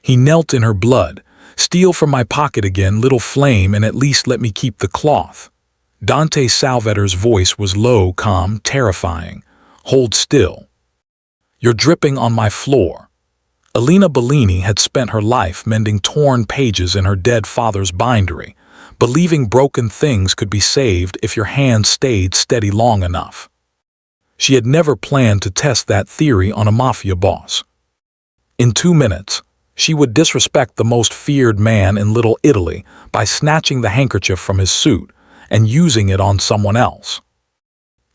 He knelt in her blood. "Steal from my pocket again, little flame, and at least let me keep the cloth." Dante Salvator's voice was low, calm, terrifying. "Hold still. You're dripping on my floor." Elena Bellini had spent her life mending torn pages in her dead father's bindery, believing broken things could be saved if your hand stayed steady long enough. She had never planned to test that theory on a mafia boss. In 2 minutes, she would disrespect the most feared man in Little Italy by snatching the handkerchief from his suit and using it on someone else.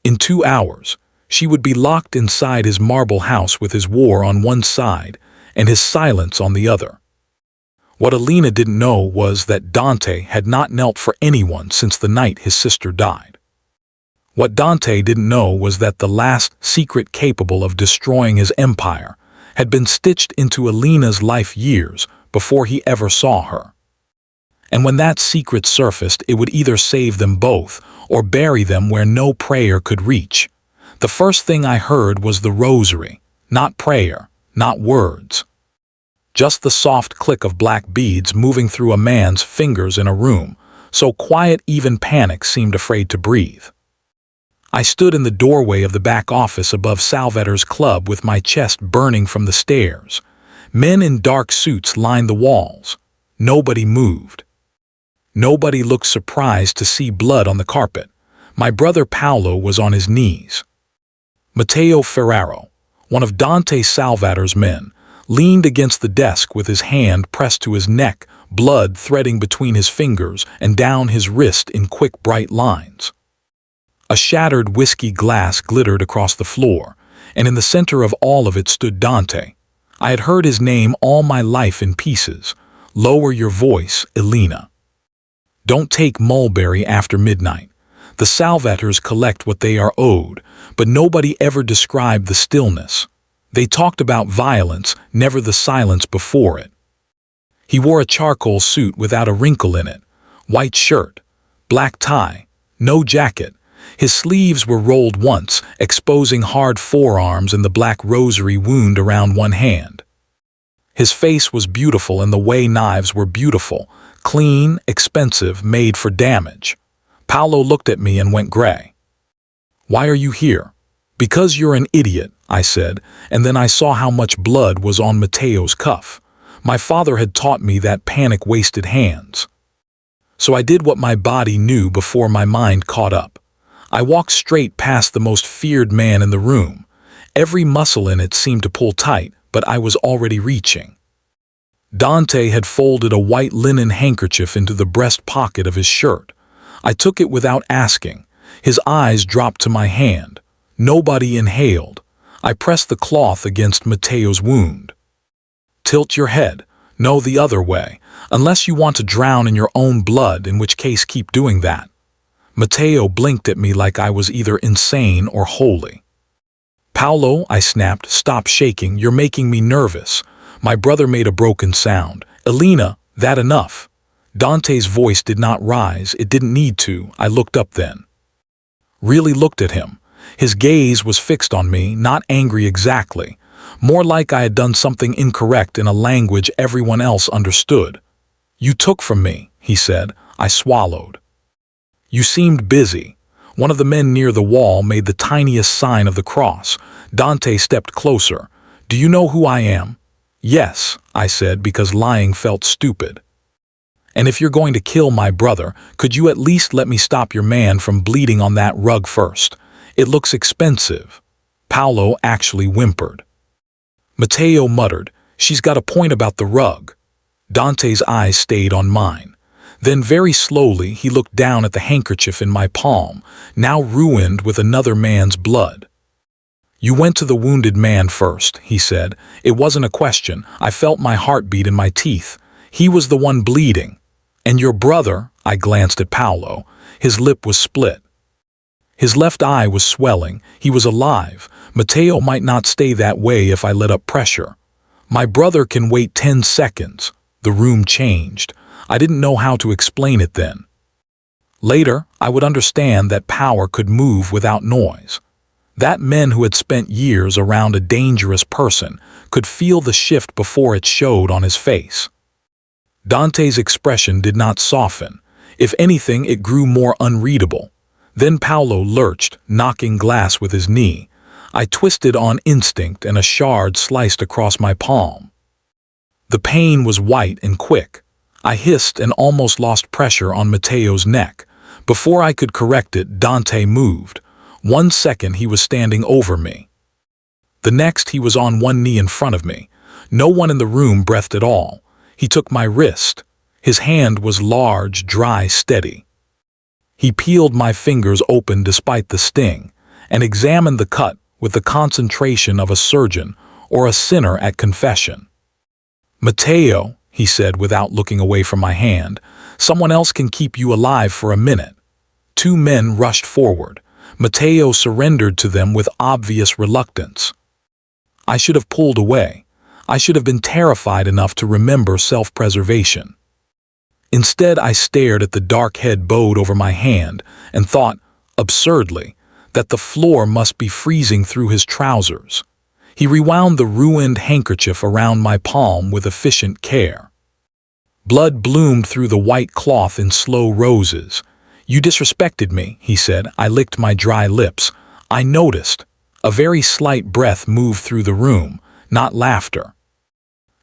In 2 hours, she would be locked inside his marble house with his war on one side and his silence on the other. What Elena didn't know was that Dante had not knelt for anyone since the night his sister died. What Dante didn't know was that the last secret capable of destroying his empire had been stitched into Elena's life years before he ever saw her. And when that secret surfaced, it would either save them both or bury them where no prayer could reach. The first thing I heard was the rosary, not prayer, not words. Just the soft click of black beads moving through a man's fingers in a room, so quiet even panic seemed afraid to breathe. I stood in the doorway of the back office above Salvator's club with my chest burning from the stares. Men in dark suits lined the walls. Nobody moved. Nobody looked surprised to see blood on the carpet. My brother Paolo was on his knees. Matteo Ferraro, one of Dante Salvator's men, leaned against the desk with his hand pressed to his neck, blood threading between his fingers and down his wrist in quick, bright lines. A shattered whiskey glass glittered across the floor, and in the center of all of it stood Dante. I had heard his name all my life in pieces. "Lower your voice, Elena. Don't take mulberry after midnight." The Salvators collect what they are owed, but nobody ever described the stillness. They talked about violence, never the silence before it. He wore a charcoal suit without a wrinkle in it, white shirt, black tie, no jacket. His sleeves were rolled once, exposing hard forearms and the black rosary wound around one hand. His face was beautiful in the way knives were beautiful, clean, expensive, made for damage. Paolo looked at me and went gray. "Why are you here?" "Because you're an idiot," I said, and then I saw how much blood was on Matteo's cuff. My father had taught me that panic wasted hands. So I did what my body knew before my mind caught up. I walked straight past the most feared man in the room. Every muscle in it seemed to pull tight, but I was already reaching. Dante had folded a white linen handkerchief into the breast pocket of his shirt. I took it without asking. His eyes dropped to my hand. Nobody inhaled. I pressed the cloth against Matteo's wound. "Tilt your head. No, the other way. Unless you want to drown in your own blood, in which case keep doing that." Matteo blinked at me like I was either insane or holy. "Paolo," I snapped, "stop shaking. You're making me nervous." My brother made a broken sound. "Elena, that enough." Dante's voice did not rise. It didn't need to. I looked up then. Really looked at him. His gaze was fixed on me, not angry exactly. More like I had done something incorrect in a language everyone else understood. "You took from me," he said. I swallowed. "You seemed busy." One of the men near the wall made the tiniest sign of the cross. Dante stepped closer. "Do you know who I am?" "Yes," I said, because lying felt stupid. "And if you're going to kill my brother, could you at least let me stop your man from bleeding on that rug first? It looks expensive." Paolo actually whimpered. Matteo muttered, "She's got a point about the rug." Dante's eyes stayed on mine. Then very slowly he looked down at the handkerchief in my palm, now ruined with another man's blood. "You went to the wounded man first," he said. "It wasn't a question. I felt my heartbeat in my teeth. He was the one bleeding. And your brother," I glanced at Paolo. His lip was split. His left eye was swelling. He was alive. Matteo might not stay that way if I let up pressure. "My brother can wait 10 seconds. The room changed. I didn't know how to explain it then. Later, I would understand that power could move without noise. That men who had spent years around a dangerous person could feel the shift before it showed on his face. Dante's expression did not soften. If anything, it grew more unreadable. Then Paolo lurched, knocking glass with his knee. I twisted on instinct and a shard sliced across my palm. The pain was white and quick. I hissed and almost lost pressure on Matteo's neck. Before I could correct it, Dante moved. 1 second he was standing over me. The next he was on one knee in front of me. No one in the room breathed at all. He took my wrist. His hand was large, dry, steady. He peeled my fingers open despite the sting, and examined the cut with the concentration of a surgeon or a sinner at confession. "Matteo," he said without looking away from my hand, "someone else can keep you alive for a minute." 2 men rushed forward. Matteo surrendered to them with obvious reluctance. I should have pulled away. I should have been terrified enough to remember self-preservation. Instead, I stared at the dark head bowed over my hand and thought, absurdly, that the floor must be freezing through his trousers. He rewound the ruined handkerchief around my palm with efficient care. Blood bloomed through the white cloth in slow roses. "You disrespected me," he said. I licked my dry lips. I noticed. A very slight breath moved through the room, not laughter.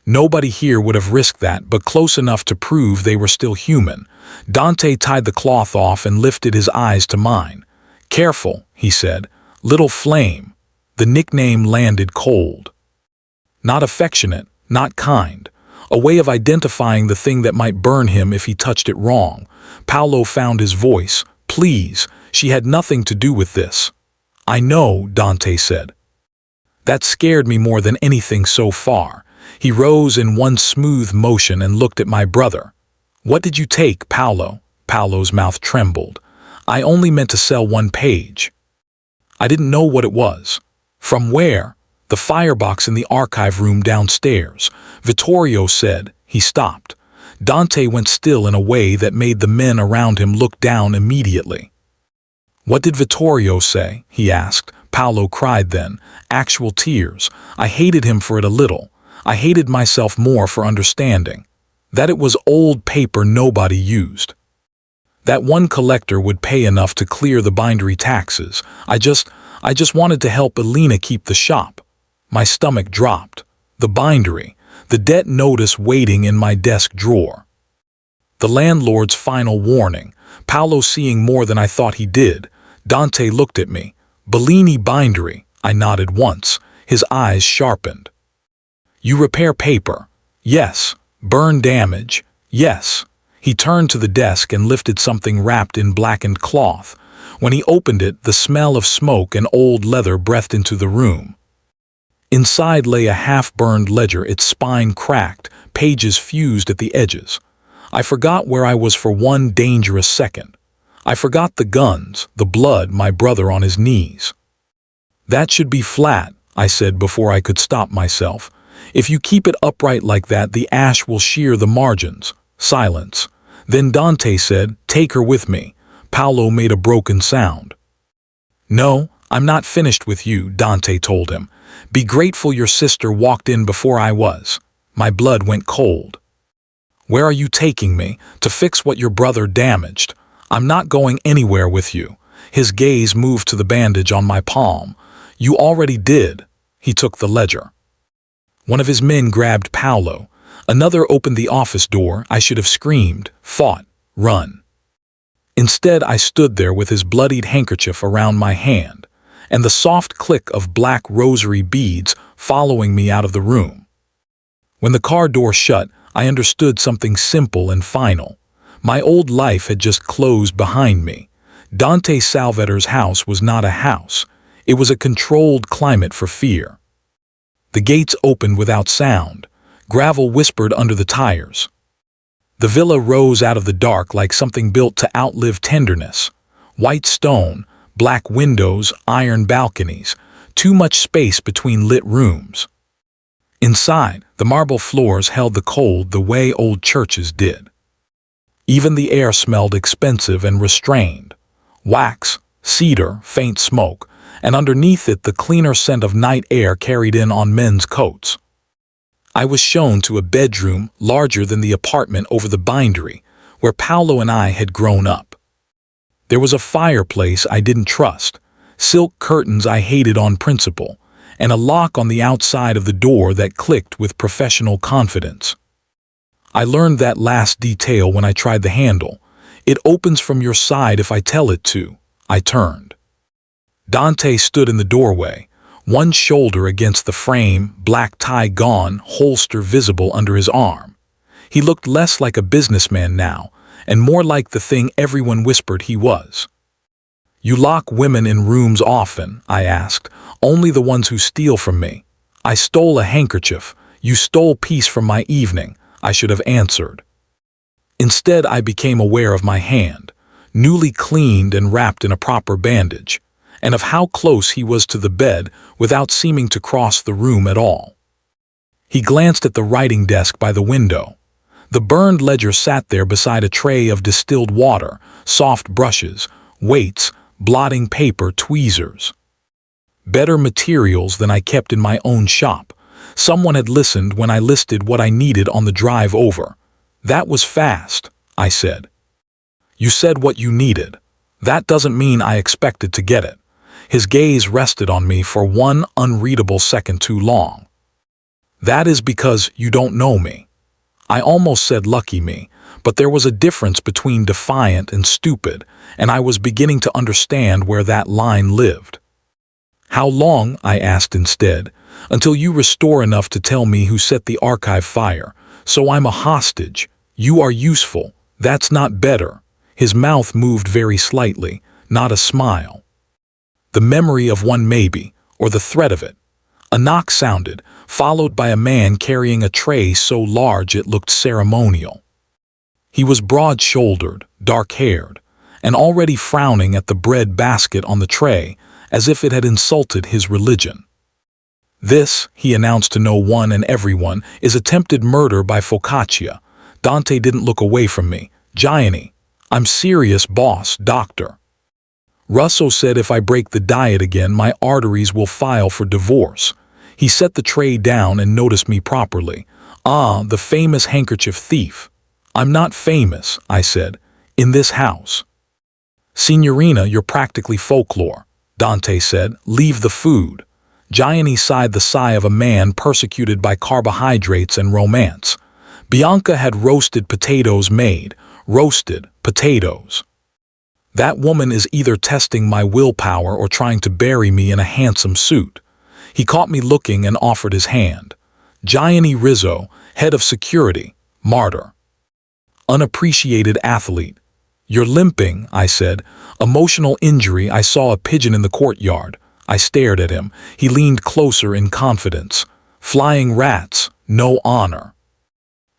Nobody here would have risked that, but close enough to prove they were still human. Dante tied the cloth off and lifted his eyes to mine. "Careful," he said. "Little flame." The nickname landed cold. Not affectionate, not kind. A way of identifying the thing that might burn him if he touched it wrong. Paolo found his voice. "Please, she had nothing to do with this." "I know," Dante said. That scared me more than anything so far. He rose in one smooth motion and looked at my brother. "What did you take, Paolo?" Paolo's mouth trembled. "I only meant to sell 1 page." I didn't know what it was. "From where?" "The firebox in the archive room downstairs," Vittorio said. He stopped. Dante went still in a way that made the men around him look down immediately. "What did Vittorio say?" he asked. Paolo cried then. Actual tears. I hated him for it a little. I hated myself more for understanding. That it was old paper nobody used. That one collector would pay enough to clear the bindery taxes. I just wanted to help Elena keep the shop. My stomach dropped. The bindery. The debt notice waiting in my desk drawer. The landlord's final warning. Paolo seeing more than I thought he did. Dante looked at me. "Bellini bindery." I nodded once. His eyes sharpened. "You repair paper?" "Yes." "Burn damage?" "Yes." He turned to the desk and lifted something wrapped in blackened cloth. When he opened it, the smell of smoke and old leather breathed into the room. Inside lay a half-burned ledger, its spine cracked, pages fused at the edges. I forgot where I was for one dangerous second. I forgot the guns, the blood, my brother on his knees. "That should be flat," I said before I could stop myself. "If you keep it upright like that, the ash will shear the margins." Silence. Then Dante said, "Take her with me." Paolo made a broken sound. "No, I'm not finished with you," Dante told him. "Be grateful your sister walked in before I was." My blood went cold. "Where are you taking me?" "To fix what your brother damaged." "I'm not going anywhere with you." His gaze moved to the bandage on my palm. "You already did." He took the ledger. One of his men grabbed Paolo. Another opened the office door. I should have screamed, fought, run. Instead, I stood there with his bloodied handkerchief around my hand, and the soft click of black rosary beads following me out of the room. When the car door shut, I understood something simple and final. My old life had just closed behind me. Dante Salvator's house was not a house. It was a controlled climate for fear. The gates opened without sound. Gravel whispered under the tires. The villa rose out of the dark like something built to outlive tenderness. White stone, black windows, iron balconies, too much space between lit rooms. Inside, the marble floors held the cold the way old churches did. Even the air smelled expensive and restrained. Wax, cedar, faint smoke. and underneath it the cleaner scent of night air carried in on men's coats. I was shown to a bedroom larger than the apartment over the bindery, where Paolo and I had grown up. There was a fireplace I didn't trust, silk curtains I hated on principle, and a lock on the outside of the door that clicked with professional confidence. I learned that last detail when I tried the handle. It opens from your side if I tell it to. I turned. Dante stood in the doorway, one shoulder against the frame, black tie gone, holster visible under his arm. He looked less like a businessman now, and more like the thing everyone whispered he was. "You lock women in rooms often?" I asked. "Only the ones who steal from me." "I stole a handkerchief. You stole peace from my evening," I should have answered. Instead, I became aware of my hand, newly cleaned and wrapped in a proper bandage, and of how close he was to the bed without seeming to cross the room at all. He glanced at the writing desk by the window. The burned ledger sat there beside a tray of distilled water, soft brushes, weights, blotting paper, tweezers. Better materials than I kept in my own shop. Someone had listened when I listed what I needed on the drive over. "That was fast," I said. "You said what you needed. That doesn't mean I expected to get it." His gaze rested on me for one unreadable second too long. "That is because you don't know me." I almost said lucky me, but there was a difference between defiant and stupid, and I was beginning to understand where that line lived. "How long," I asked instead, "until you restore enough to tell me who set the archive fire? So I'm a hostage. You are useful. That's not better." His mouth moved very slightly, not a smile. "The memory of one maybe, or the threat of it." A knock sounded, followed by a man carrying a tray so large it looked ceremonial. He was broad-shouldered, dark-haired, and already frowning at the bread basket on the tray, as if it had insulted his religion. "This," he announced to no one and everyone, "is attempted murder by focaccia." Dante didn't look away from me. "Gianni, I'm serious, boss, doctor. Russo said if I break the diet again, my arteries will file for divorce." He set the tray down and noticed me properly. "Ah, the famous handkerchief thief." "I'm not famous," I said, "in this house." "Signorina, you're practically folklore," Dante said. "Leave the food." Gianni sighed the sigh of a man persecuted by carbohydrates and romance. Bianca had roasted potatoes made. Roasted potatoes. That woman is either testing my willpower or trying to bury me in a handsome suit. He caught me looking and offered his hand. "Gianni Rizzo, head of security, martyr. Unappreciated athlete." "You're limping," I said. "Emotional injury. I saw a pigeon in the courtyard." I stared at him. He leaned closer in confidence. "Flying rats, no honor.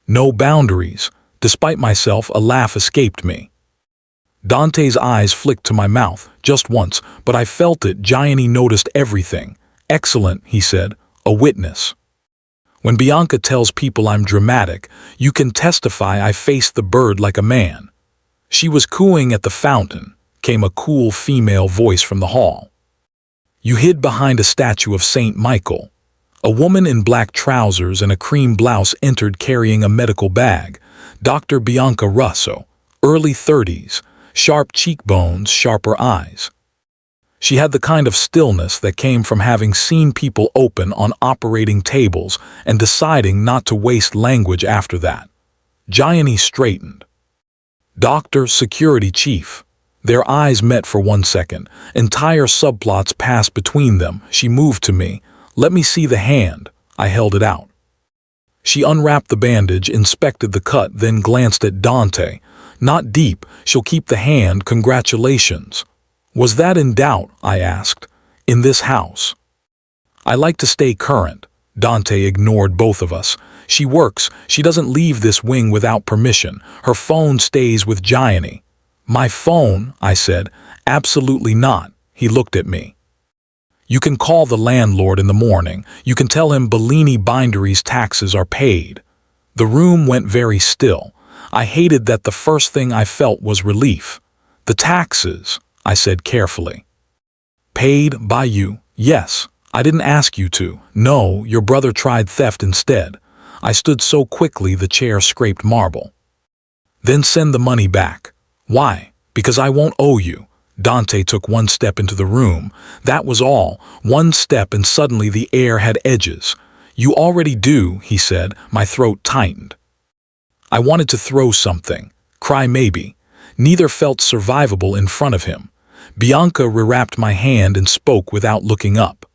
No boundaries." Despite myself, a laugh escaped me. Dante's eyes flicked to my mouth, just once, but I felt it. Gianni noticed everything. "Excellent," he said. "A witness. When Bianca tells people I'm dramatic, you can testify I faced the bird like a man." "She was cooing at the fountain," came a cool female voice from the hall. "You hid behind a statue of Saint Michael." A woman in black trousers and a cream blouse entered carrying a medical bag. Dr. Bianca Russo, early 30s, sharp cheekbones, sharper eyes. She had the kind of stillness that came from having seen people open on operating tables and deciding not to waste language after that. Gianni straightened. "Doctor, security chief." Their eyes met for 1 second. Entire subplots passed between them. She moved to me. "Let me see the hand." I held it out. She unwrapped the bandage, inspected the cut, then glanced at Dante. "Not deep. She'll keep the hand. Congratulations." "Was that in doubt?" I asked. "In this house. I like to stay current." Dante ignored both of us. "She works. She doesn't leave this wing without permission. Her phone stays with Gianni." "My phone?" I said. "Absolutely not." He looked at me. "You can call the landlord in the morning. You can tell him Bellini Bindery's taxes are paid." The room went very still. I hated that the first thing I felt was relief. "The taxes," I said carefully. Paid by you? Yes. I didn't ask you to. No, your brother tried theft instead. I stood so quickly the chair scraped marble. Then send the money back. Why? Because I won't owe you. Dante took one step into the room. That was all. One step and suddenly the air had edges. You already do, he said. My throat tightened. I wanted to throw something. Cry maybe. Neither felt survivable in front of him. Bianca rewrapped my hand and spoke without looking up.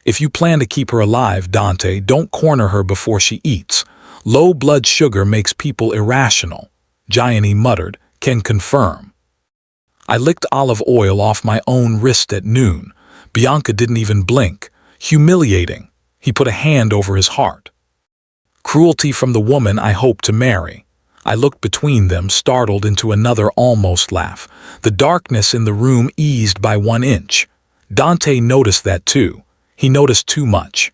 If you plan to keep her alive, Dante, don't corner her before she eats. Low blood sugar makes people irrational. Gianni muttered, can confirm. I licked olive oil off my own wrist at noon. Bianca didn't even blink. Humiliating. He put a hand over his heart. Cruelty from the woman I hope to marry. I looked between them, startled into another almost laugh. The darkness in the room eased by 1 inch. Dante noticed that too. He noticed too much.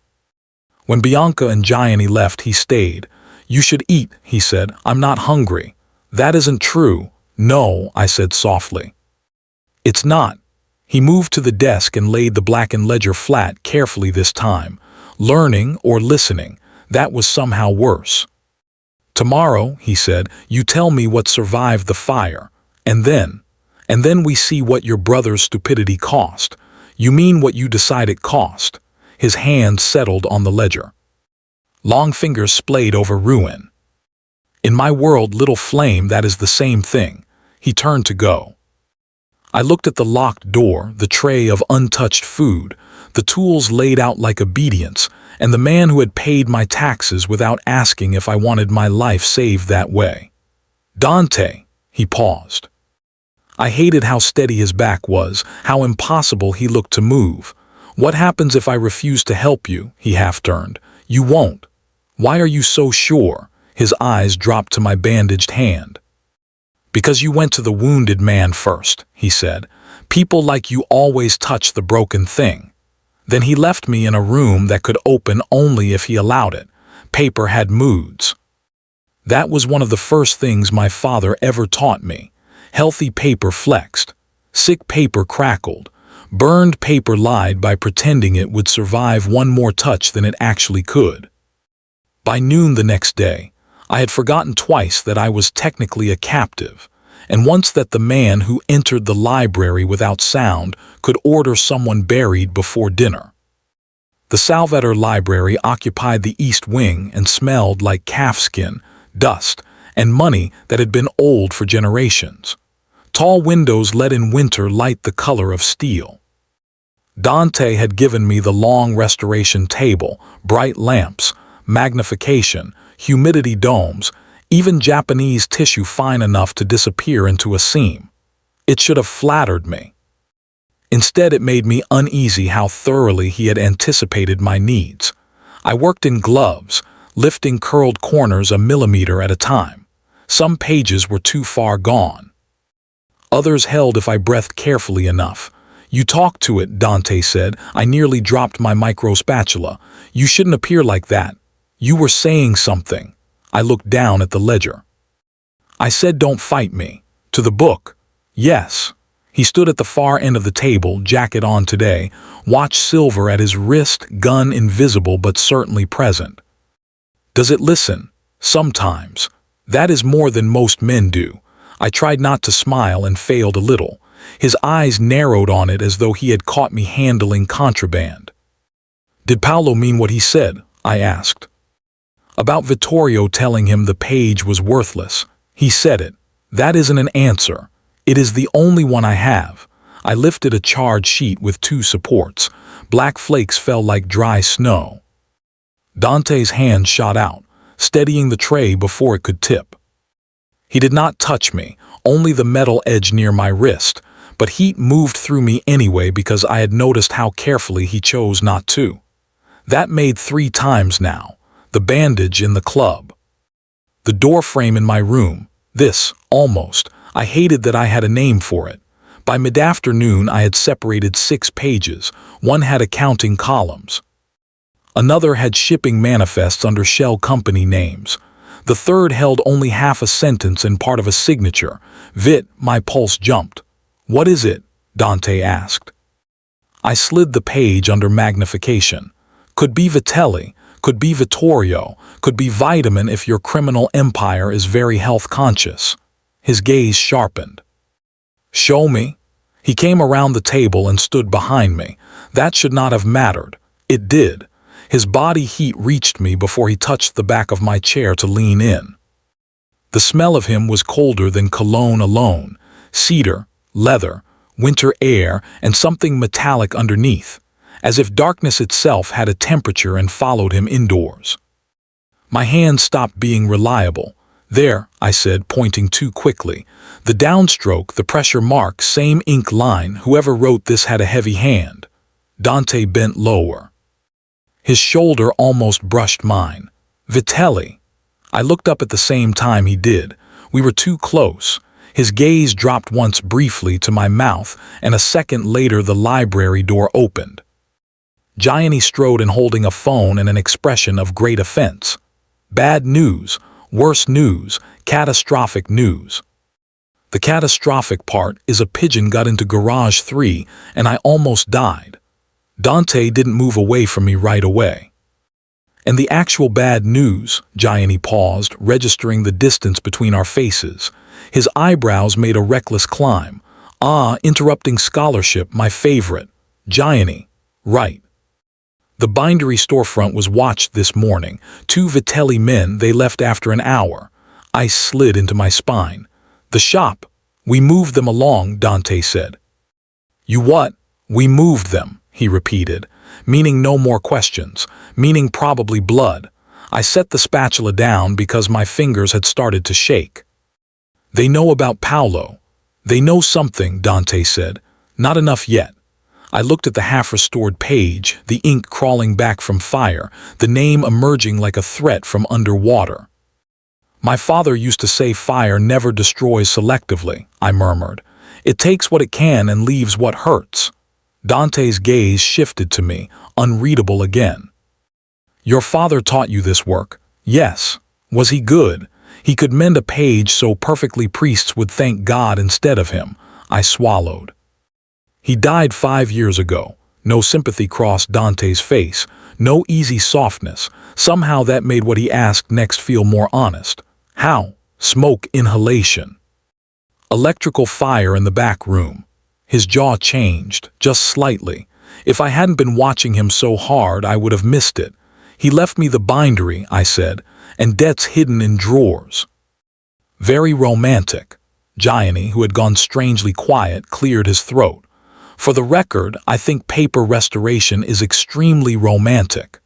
When Bianca and Gianni left, he stayed. You should eat, he said. I'm not hungry. That isn't true. No, I said softly. It's not. He moved to the desk and laid the blackened ledger flat carefully this time. Learning or listening, that was somehow worse. Tomorrow, he said, you tell me what survived the fire. And then we see what your brother's stupidity cost. You mean what you decide it cost. His hand settled on the ledger. Long fingers splayed over ruin. In my world, little flame, that is the same thing. He turned to go. I looked at the locked door, the tray of untouched food, the tools laid out like obedience, and the man who had paid my taxes without asking if I wanted my life saved that way. Dante, he paused. I hated how steady his back was, how impossible he looked to move. What happens if I refuse to help you? He half-turned. You won't. Why are you so sure? His eyes dropped to my bandaged hand. Because you went to the wounded man first, he said. People like you always touch the broken thing. Then he left me in a room that could open only if he allowed it. Paper had moods. That was one of the first things my father ever taught me. Healthy paper flexed. Sick paper crackled. Burned paper lied by pretending it would survive one more touch than it actually could. By noon the next day, I had forgotten twice that I was technically a captive, and once that the man who entered the library without sound could order someone buried before dinner. The Salvator Library occupied the east wing and smelled like calfskin, dust, and money that had been old for generations. Tall windows let in winter light the color of steel. Dante had given me the long restoration table, bright lamps, magnification, humidity domes, even Japanese tissue fine enough to disappear into a seam. It should have flattered me. Instead, it made me uneasy how thoroughly he had anticipated my needs. I worked in gloves, lifting curled corners a millimeter at a time. Some pages were too far gone. Others held if I breathed carefully enough. You talk to it, Dante said. I nearly dropped my micro spatula. You shouldn't appear like that. You were saying something. I looked down at the ledger. I said don't fight me. To the book. Yes. He stood at the far end of the table, jacket on today, watch silver at his wrist, gun invisible but certainly present. Does it listen? Sometimes. That is more than most men do. I tried not to smile and failed a little. His eyes narrowed on it as though he had caught me handling contraband. Did Paolo mean what he said? I asked. About Vittorio telling him the page was worthless. He said it. That isn't an answer. It is the only one I have. I lifted a charred sheet with 2 supports. Black flakes fell like dry snow. Dante's hand shot out, steadying the tray before it could tip. He did not touch me, only the metal edge near my wrist, but heat moved through me anyway because I had noticed how carefully he chose not to. That made 3 times now. The bandage in the club. The door frame in my room. This, almost. I hated that I had a name for it. By mid-afternoon I had separated 6 pages. One had accounting columns. Another had shipping manifests under shell company names. The third held only half a sentence and part of a signature. My pulse jumped. What is it? Dante asked. I slid the page under magnification. Could be Vitelli, could be Vittorio, could be vitamin if your criminal empire is very health conscious. His gaze sharpened. Show me. He came around the table and stood behind me. That should not have mattered. It did. His body heat reached me before he touched the back of my chair to lean in. The smell of him was colder than cologne alone. Cedar, leather, winter air, and something metallic underneath, as if darkness itself had a temperature and followed him indoors. My hand stopped being reliable. There, I said, pointing too quickly. The downstroke, the pressure mark, same ink line. Whoever wrote this had a heavy hand. Dante bent lower. His shoulder almost brushed mine. Vitelli. I looked up at the same time he did. We were too close. His gaze dropped once briefly to my mouth, and a second later the library door opened. Gianni strode in holding a phone and an expression of great offense. Bad news, worse news, catastrophic news. The catastrophic part is a pigeon got into garage 3 and I almost died. Dante didn't move away from me right away. And the actual bad news, Gianni paused, registering the distance between our faces. His eyebrows made a reckless climb. Interrupting scholarship, my favorite. Gianni. Right. The bindery storefront was watched this morning. 2 Vitelli men, they left after an hour. Ice slid into my spine. The shop. We moved them along, Dante said. You what? We moved them, he repeated, meaning no more questions, meaning probably blood. I set the spatula down because my fingers had started to shake. They know about Paolo. They know something, Dante said. Not enough yet. I looked at the half-restored page, the ink crawling back from fire, the name emerging like a threat from underwater. My father used to say fire never destroys selectively, I murmured. It takes what it can and leaves what hurts. Dante's gaze shifted to me, unreadable again. Your father taught you this work? Yes. Was he good? He could mend a page so perfectly priests would thank God instead of him. I swallowed. He died 5 years ago. No sympathy crossed Dante's face, no easy softness. Somehow that made what he asked next feel more honest. How? Smoke inhalation. Electrical fire in the back room. His jaw changed, just slightly. If I hadn't been watching him so hard, I would have missed it. He left me the bindery, I said, and debts hidden in drawers. Very romantic. Gianni, who had gone strangely quiet, cleared his throat. For the record, I think paper restoration is extremely romantic.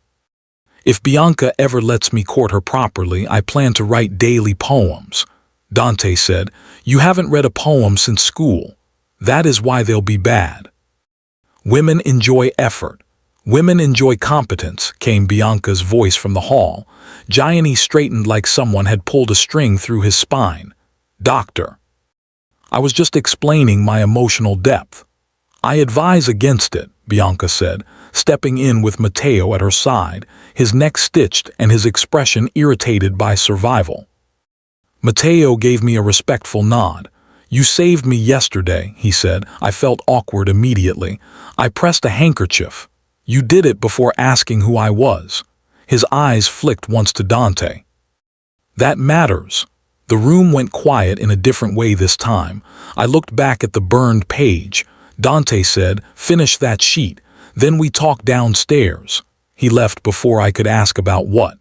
If Bianca ever lets me court her properly, I plan to write daily poems. Dante said, You haven't read a poem since school. That is why they'll be bad. Women enjoy effort. Women enjoy competence, came Bianca's voice from the hall. Gianni straightened like someone had pulled a string through his spine. Doctor. I was just explaining my emotional depth. I advise against it, Bianca said, stepping in with Matteo at her side, his neck stitched and his expression irritated by survival. Matteo gave me a respectful nod. You saved me yesterday, he said. I felt awkward immediately. I pressed a handkerchief. You did it before asking who I was. His eyes flicked once to Dante. That matters. The room went quiet in a different way this time. I looked back at the burned page. Dante said, Finish that sheet. Then we talk downstairs. He left before I could ask about what.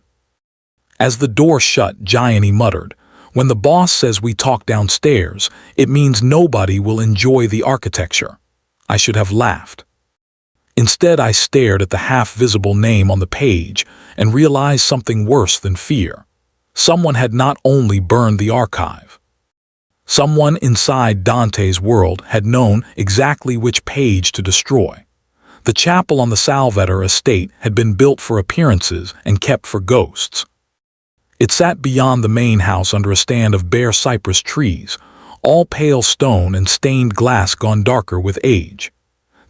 As the door shut, Gianni muttered, When the boss says we talk downstairs, it means nobody will enjoy the architecture. I should have laughed. Instead, I stared at the half-visible name on the page and realized something worse than fear. Someone had not only burned the archive. Someone inside Dante's world had known exactly which page to destroy. The chapel on the Salvetor estate had been built for appearances and kept for ghosts. It sat beyond the main house under a stand of bare cypress trees, all pale stone and stained glass gone darker with age.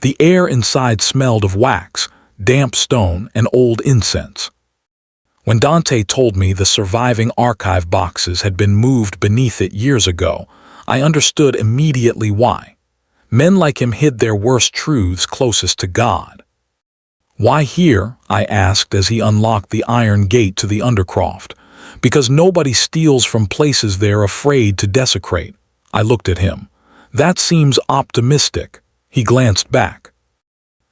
The air inside smelled of wax, damp stone, and old incense. When Dante told me the surviving archive boxes had been moved beneath it years ago, I understood immediately why. Men like him hid their worst truths closest to God. "Why here?" I asked as he unlocked the iron gate to the undercroft. "Because nobody steals from places they're afraid to desecrate." I looked at him. "That seems optimistic." He glanced back.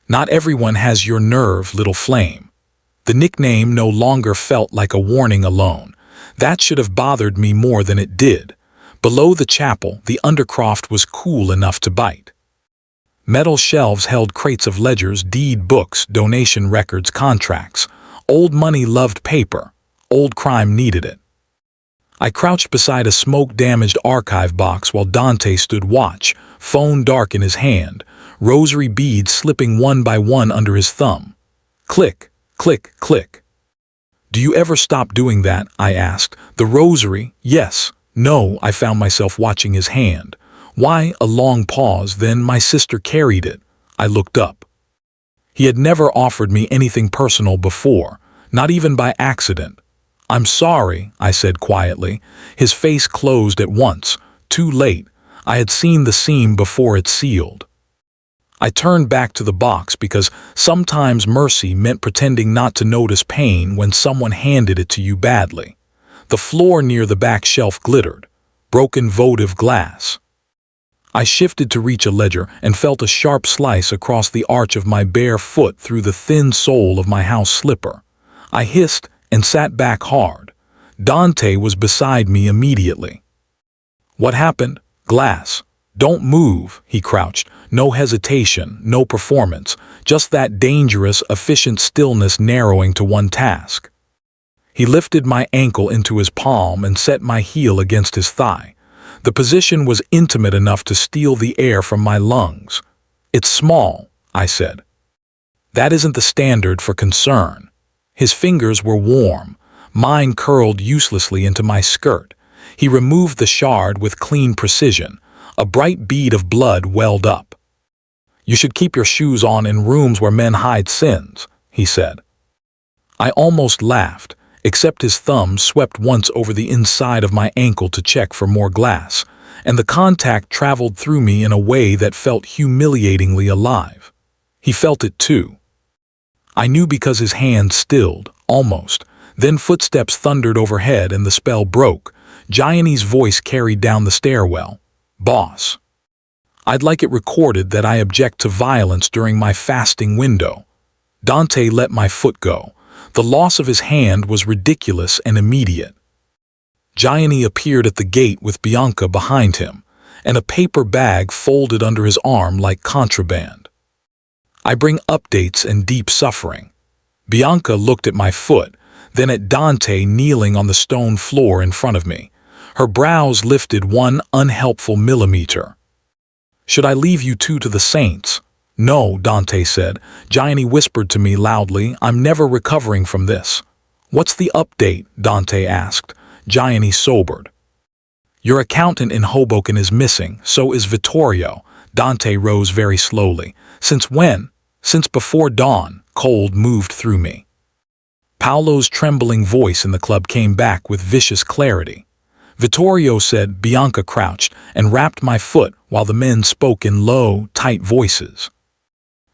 "Not everyone has your nerve, little flame." The nickname no longer felt like a warning alone. That should have bothered me more than it did. Below the chapel, the undercroft was cool enough to bite. Metal shelves held crates of ledgers, deed books, donation records, contracts. Old money loved paper. Old crime needed it. I crouched beside a smoke-damaged archive box while Dante stood watch, phone dark in his hand, rosary beads slipping one by one under his thumb. Click, click, click. "Do you ever stop doing that?" I asked. "The rosary?" "Yes." "No." I found myself watching his hand. "Why?" A long pause, then "My sister carried it." I looked up. He had never offered me anything personal before, not even by accident. "I'm sorry," I said quietly. His face closed at once. Too late. I had seen the seam before it sealed. I turned back to the box because sometimes mercy meant pretending not to notice pain when someone handed it to you badly. The floor near the back shelf glittered. Broken votive glass. I shifted to reach a ledger and felt a sharp slice across the arch of my bare foot through the thin sole of my house slipper. I hissed and sat back hard. Dante was beside me immediately. "What happened?" "Glass." "Don't move," he crouched. No hesitation, no performance, just that dangerous, efficient stillness narrowing to one task. He lifted my ankle into his palm and set my heel against his thigh. The position was intimate enough to steal the air from my lungs. "It's small," I said. "That isn't the standard for concern." His fingers were warm. Mine curled uselessly into my skirt. He removed the shard with clean precision. A bright bead of blood welled up. "You should keep your shoes on in rooms where men hide sins," he said. I almost laughed, except his thumb swept once over the inside of my ankle to check for more glass, and the contact traveled through me in a way that felt humiliatingly alive. He felt it too. I knew because his hand stilled, almost. Then footsteps thundered overhead and the spell broke. Gianni's voice carried down the stairwell. "Boss, I'd like it recorded that I object to violence during my fasting window." Dante let my foot go. The loss of his hand was ridiculous and immediate. Gianni appeared at the gate with Bianca behind him, and a paper bag folded under his arm like contraband. "I bring updates and deep suffering." Bianca looked at my foot, then at Dante kneeling on the stone floor in front of me. Her brows lifted one unhelpful millimeter. "Should I leave you two to the saints?" "No," Dante said. Gianni whispered to me loudly, "I'm never recovering from this." "What's the update?" Dante asked. Gianni sobered. "Your accountant in Hoboken is missing, so is Vittorio." Dante rose very slowly. "Since when?" "Since before dawn." Cold moved through me. Paolo's trembling voice in the club came back with vicious clarity. "Vittorio said," Bianca crouched and wrapped my foot while the men spoke in low, tight voices.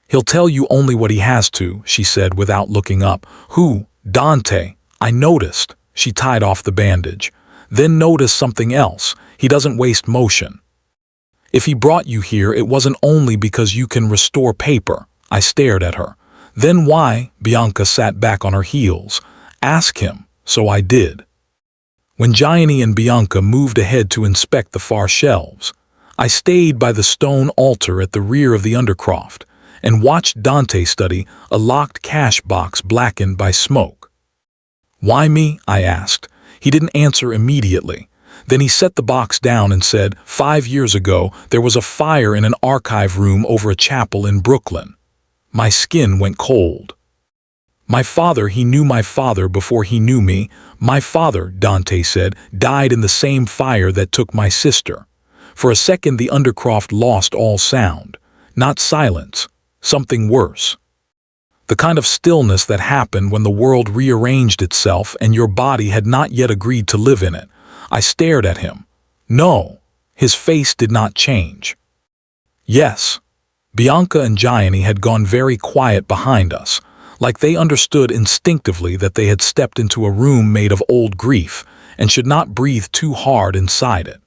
"He'll tell you only what he has to," she said without looking up. "Who?" "Dante." I noticed. She tied off the bandage. Then noticed something else. He doesn't waste motion. "If he brought you here, it wasn't only because you can restore paper." I stared at her. "Then why?" Bianca sat back on her heels. "Ask him." So I did. When Gianni and Bianca moved ahead to inspect the far shelves, I stayed by the stone altar at the rear of the undercroft and watched Dante study a locked cash box blackened by smoke. "Why me?" I asked. He didn't answer immediately. Then he set the box down and said, 5 years ago, there was a fire in an archive room over a chapel in Brooklyn." My skin went cold. "My father, he knew my father before he knew me. My father," Dante said, "died in the same fire that took my sister." For a second the undercroft lost all sound. Not silence, something worse. The kind of stillness that happened when the world rearranged itself and your body had not yet agreed to live in it. I stared at him. No, his face did not change. Yes. Bianca and Gianni had gone very quiet behind us, like they understood instinctively that they had stepped into a room made of old grief and should not breathe too hard inside it.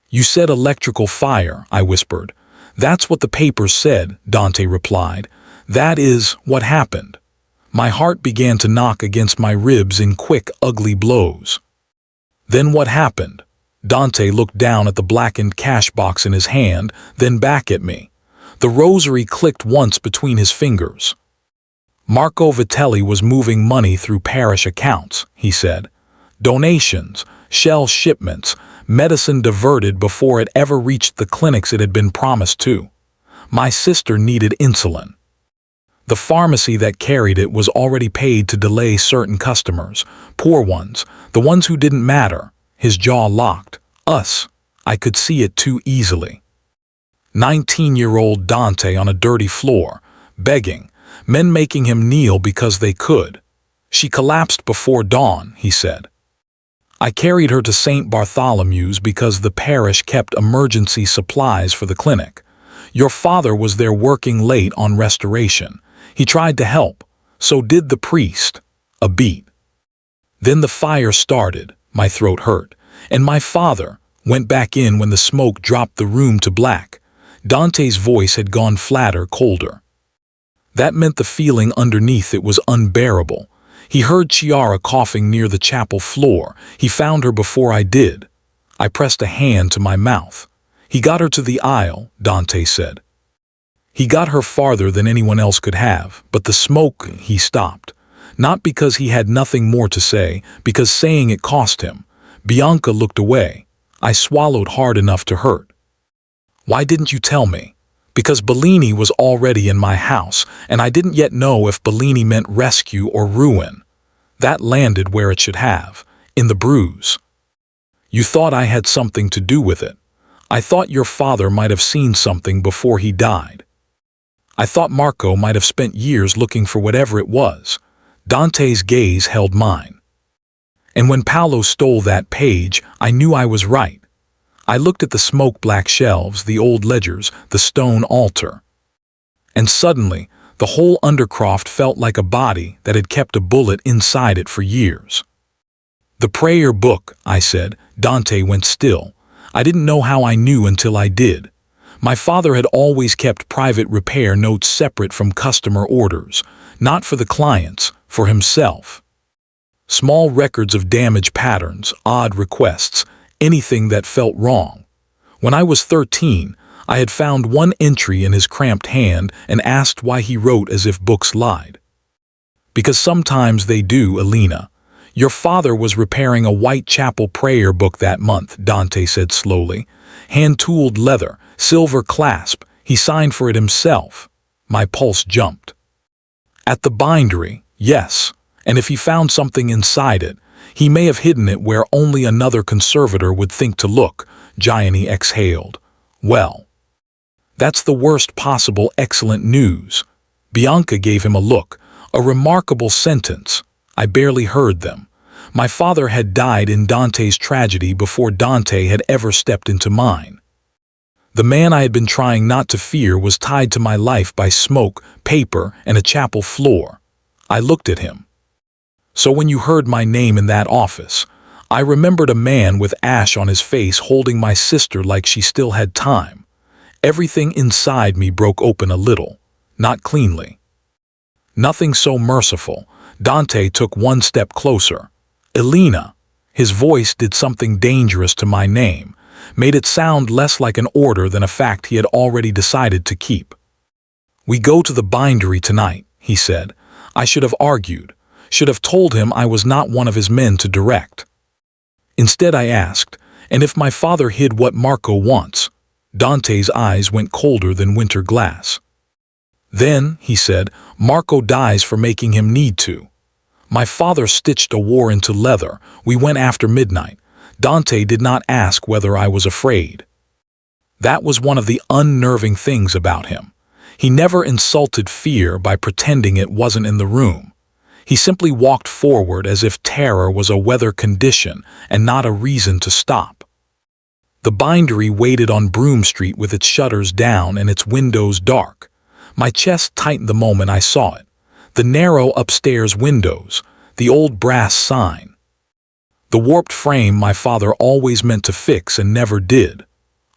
You said electrical fire, I whispered. That's what the papers said, Dante replied. That is what happened. My heart began to knock against my ribs in quick, ugly blows. Then what happened? Dante looked down at the blackened cash box in his hand, then back at me. The rosary clicked once between his fingers. Marco Vitelli was moving money through parish accounts, he said. Donations, shell shipments, medicine diverted before it ever reached the clinics it had been promised to. My sister needed insulin. The pharmacy that carried it was already paid to delay certain customers, poor ones, the ones who didn't matter. His jaw locked. Us. I could see it too easily. 19-year-old Dante on a dirty floor, begging, men making him kneel because they could. She collapsed before dawn, he said. I carried her to St. Bartholomew's because the parish kept emergency supplies for the clinic. Your father was there working late on restoration. He tried to help. So did the priest. A beat. Then the fire started. My throat hurt. And my father went back in when the smoke dropped the room to black. Dante's voice had gone flatter, colder. That meant the feeling underneath it was unbearable. He heard Chiara coughing near the chapel floor. He found her before I did. I pressed a hand to my mouth. He got her to the aisle, Dante said. He got her farther than anyone else could have, but the smoke, he stopped. Not because he had nothing more to say, because saying it cost him. Bianca looked away. I swallowed hard enough to hurt. Why didn't you tell me? Because Bellini was already in my house, and I didn't yet know if Bellini meant rescue or ruin. That landed where it should have, in the bruise. You thought I had something to do with it. I thought your father might have seen something before he died. I thought Marco might have spent years looking for whatever it was. Dante's gaze held mine. And when Paolo stole that page, I knew I was right. I looked at the smoke-black shelves, the old ledgers, the stone altar. And suddenly, the whole undercroft felt like a body that had kept a bullet inside it for years. The prayer book, I said. Dante went still. I didn't know how I knew until I did. My father had always kept private repair notes separate from customer orders, not for the clients, for himself. Small records of damage patterns, odd requests, anything that felt wrong. When I was 13, I had found one entry in his cramped hand and asked why he wrote as if books lied. Because sometimes they do, Elena. Your father was repairing a Whitechapel prayer book that month, Dante said slowly. Hand-tooled leather, silver clasp. He signed for it himself. My pulse jumped. At the bindery, yes. And if he found something inside it, he may have hidden it where only another conservator would think to look, Gianni exhaled. Well, that's the worst possible excellent news. Bianca gave him a look, a remarkable sentence. I barely heard them. My father had died in Dante's tragedy before Dante had ever stepped into mine. The man I had been trying not to fear was tied to my life by smoke, paper, and a chapel floor. I looked at him. So when you heard my name in that office, I remembered a man with ash on his face holding my sister like she still had time. Everything inside me broke open a little, not cleanly. Nothing so merciful. Dante took one step closer. Elena. His voice did something dangerous to my name, made it sound less like an order than a fact he had already decided to keep. We go to the bindery tonight, he said. I should have argued, should have told him I was not one of his men to direct. Instead I asked, and if my father hid what Marco wants? Dante's eyes went colder than winter glass. Then, he said, Marco dies for making him need to. My father stitched a war into leather. We went after midnight. Dante did not ask whether I was afraid. That was one of the unnerving things about him. He never insulted fear by pretending it wasn't in the room. He simply walked forward as if terror was a weather condition and not a reason to stop. The bindery waited on Broom Street with its shutters down and its windows dark. My chest tightened the moment I saw it. The narrow upstairs windows, the old brass sign. The warped frame my father always meant to fix and never did.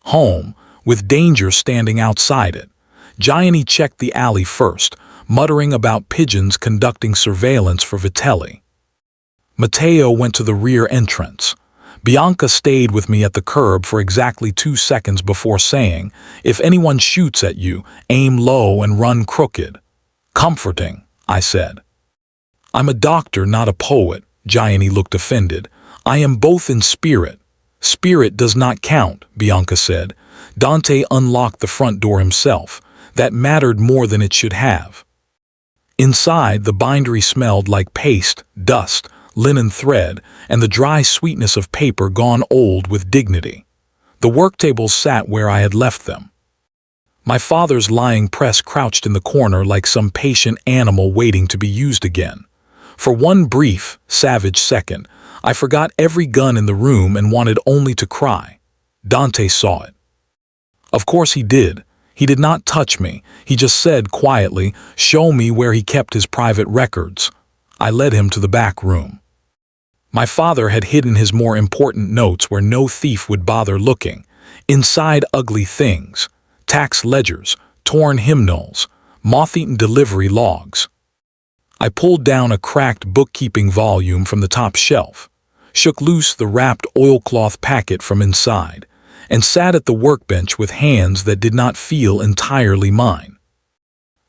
Home, with danger standing outside it. Gianni checked the alley first, muttering about pigeons conducting surveillance for Vitelli. Matteo went to the rear entrance. Bianca stayed with me at the curb for exactly 2 seconds before saying, "If anyone shoots at you, aim low and run crooked." Comforting, I said. "I'm a doctor, not a poet," Gianni looked offended. "I am both in spirit." "Spirit does not count," Bianca said. Dante unlocked the front door himself. That mattered more than it should have. Inside, the bindery smelled like paste, dust, linen thread, and the dry sweetness of paper gone old with dignity. The work tables sat where I had left them. My father's lying press crouched in the corner like some patient animal waiting to be used again. For one brief, savage second, I forgot every gun in the room and wanted only to cry. Dante saw it. Of course he did. He did not touch me. He just said quietly, "Show me where he kept his private records." I led him to the back room. My father had hidden his more important notes where no thief would bother looking. Inside, ugly things. Tax ledgers, torn hymnals, moth-eaten delivery logs. I pulled down a cracked bookkeeping volume from the top shelf, shook loose the wrapped oilcloth packet from inside, and sat at the workbench with hands that did not feel entirely mine.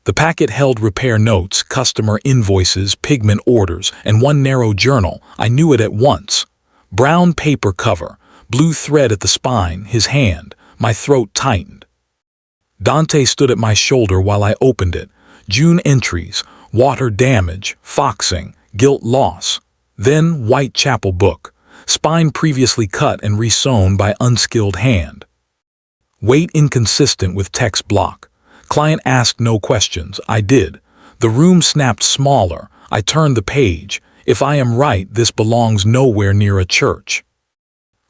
The packet held repair notes, customer invoices, pigment orders, and one narrow journal. I knew it at once. Brown paper cover, blue thread at the spine, his hand. My throat tightened. Dante stood at my shoulder while I opened it. June entries, water damage, foxing, guilt loss. Then Whitechapel book, spine previously cut and resewn by unskilled hand. Weight inconsistent with text block. Client asked no questions. I did. The room snapped smaller. I turned the page. If I am right, this belongs nowhere near a church.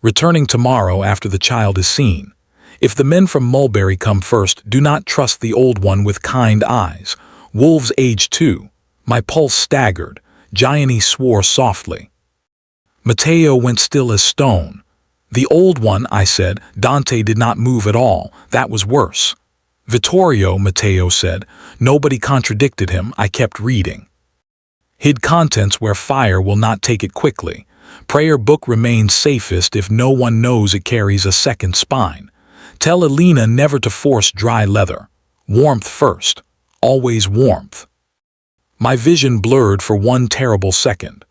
Returning tomorrow after the child is seen. If the men from Mulberry come first, do not trust the old one with kind eyes. Wolves age 2. My pulse staggered. Gianni swore softly. Matteo went still as stone. The old one, I said. Dante did not move at all. That was worse. Vittorio, Matteo said. Nobody contradicted him. I kept reading. Hid contents where fire will not take it quickly. Prayer book remains safest if no one knows it carries a second spine. Tell Elena never to force dry leather. Warmth first. Always warmth. My vision blurred for one terrible second.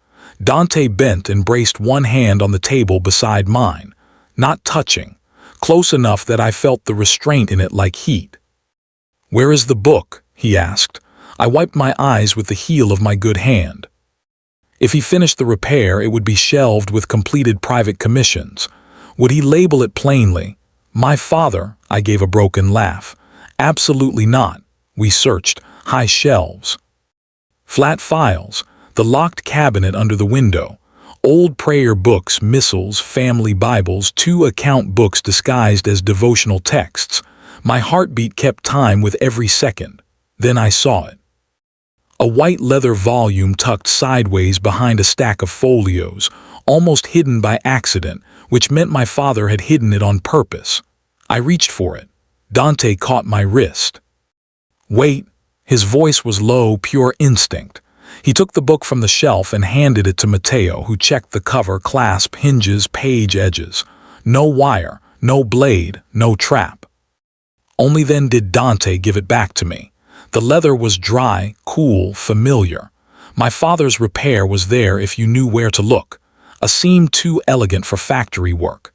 Dante bent and braced one hand on the table beside mine. Not touching. Close enough that I felt the restraint in it like heat. "Where is the book?" he asked. I wiped my eyes with the heel of my good hand. If he finished the repair, it would be shelved with completed private commissions. Would he label it plainly? "My father," I gave a broken laugh. "Absolutely not." We searched. High shelves. Flat files. The locked cabinet under the window. Old prayer books, missals, family Bibles, 2 account books disguised as devotional texts. My heartbeat kept time with every second. Then I saw it. A white leather volume tucked sideways behind a stack of folios, almost hidden by accident, which meant my father had hidden it on purpose. I reached for it. Dante caught my wrist. "Wait." His voice was low, pure instinct. He took the book from the shelf and handed it to Matteo, who checked the cover, clasp, hinges, page edges. No wire, no blade, no trap. Only then did Dante give it back to me. The leather was dry, cool, familiar. My father's repair was there if you knew where to look. A seam too elegant for factory work.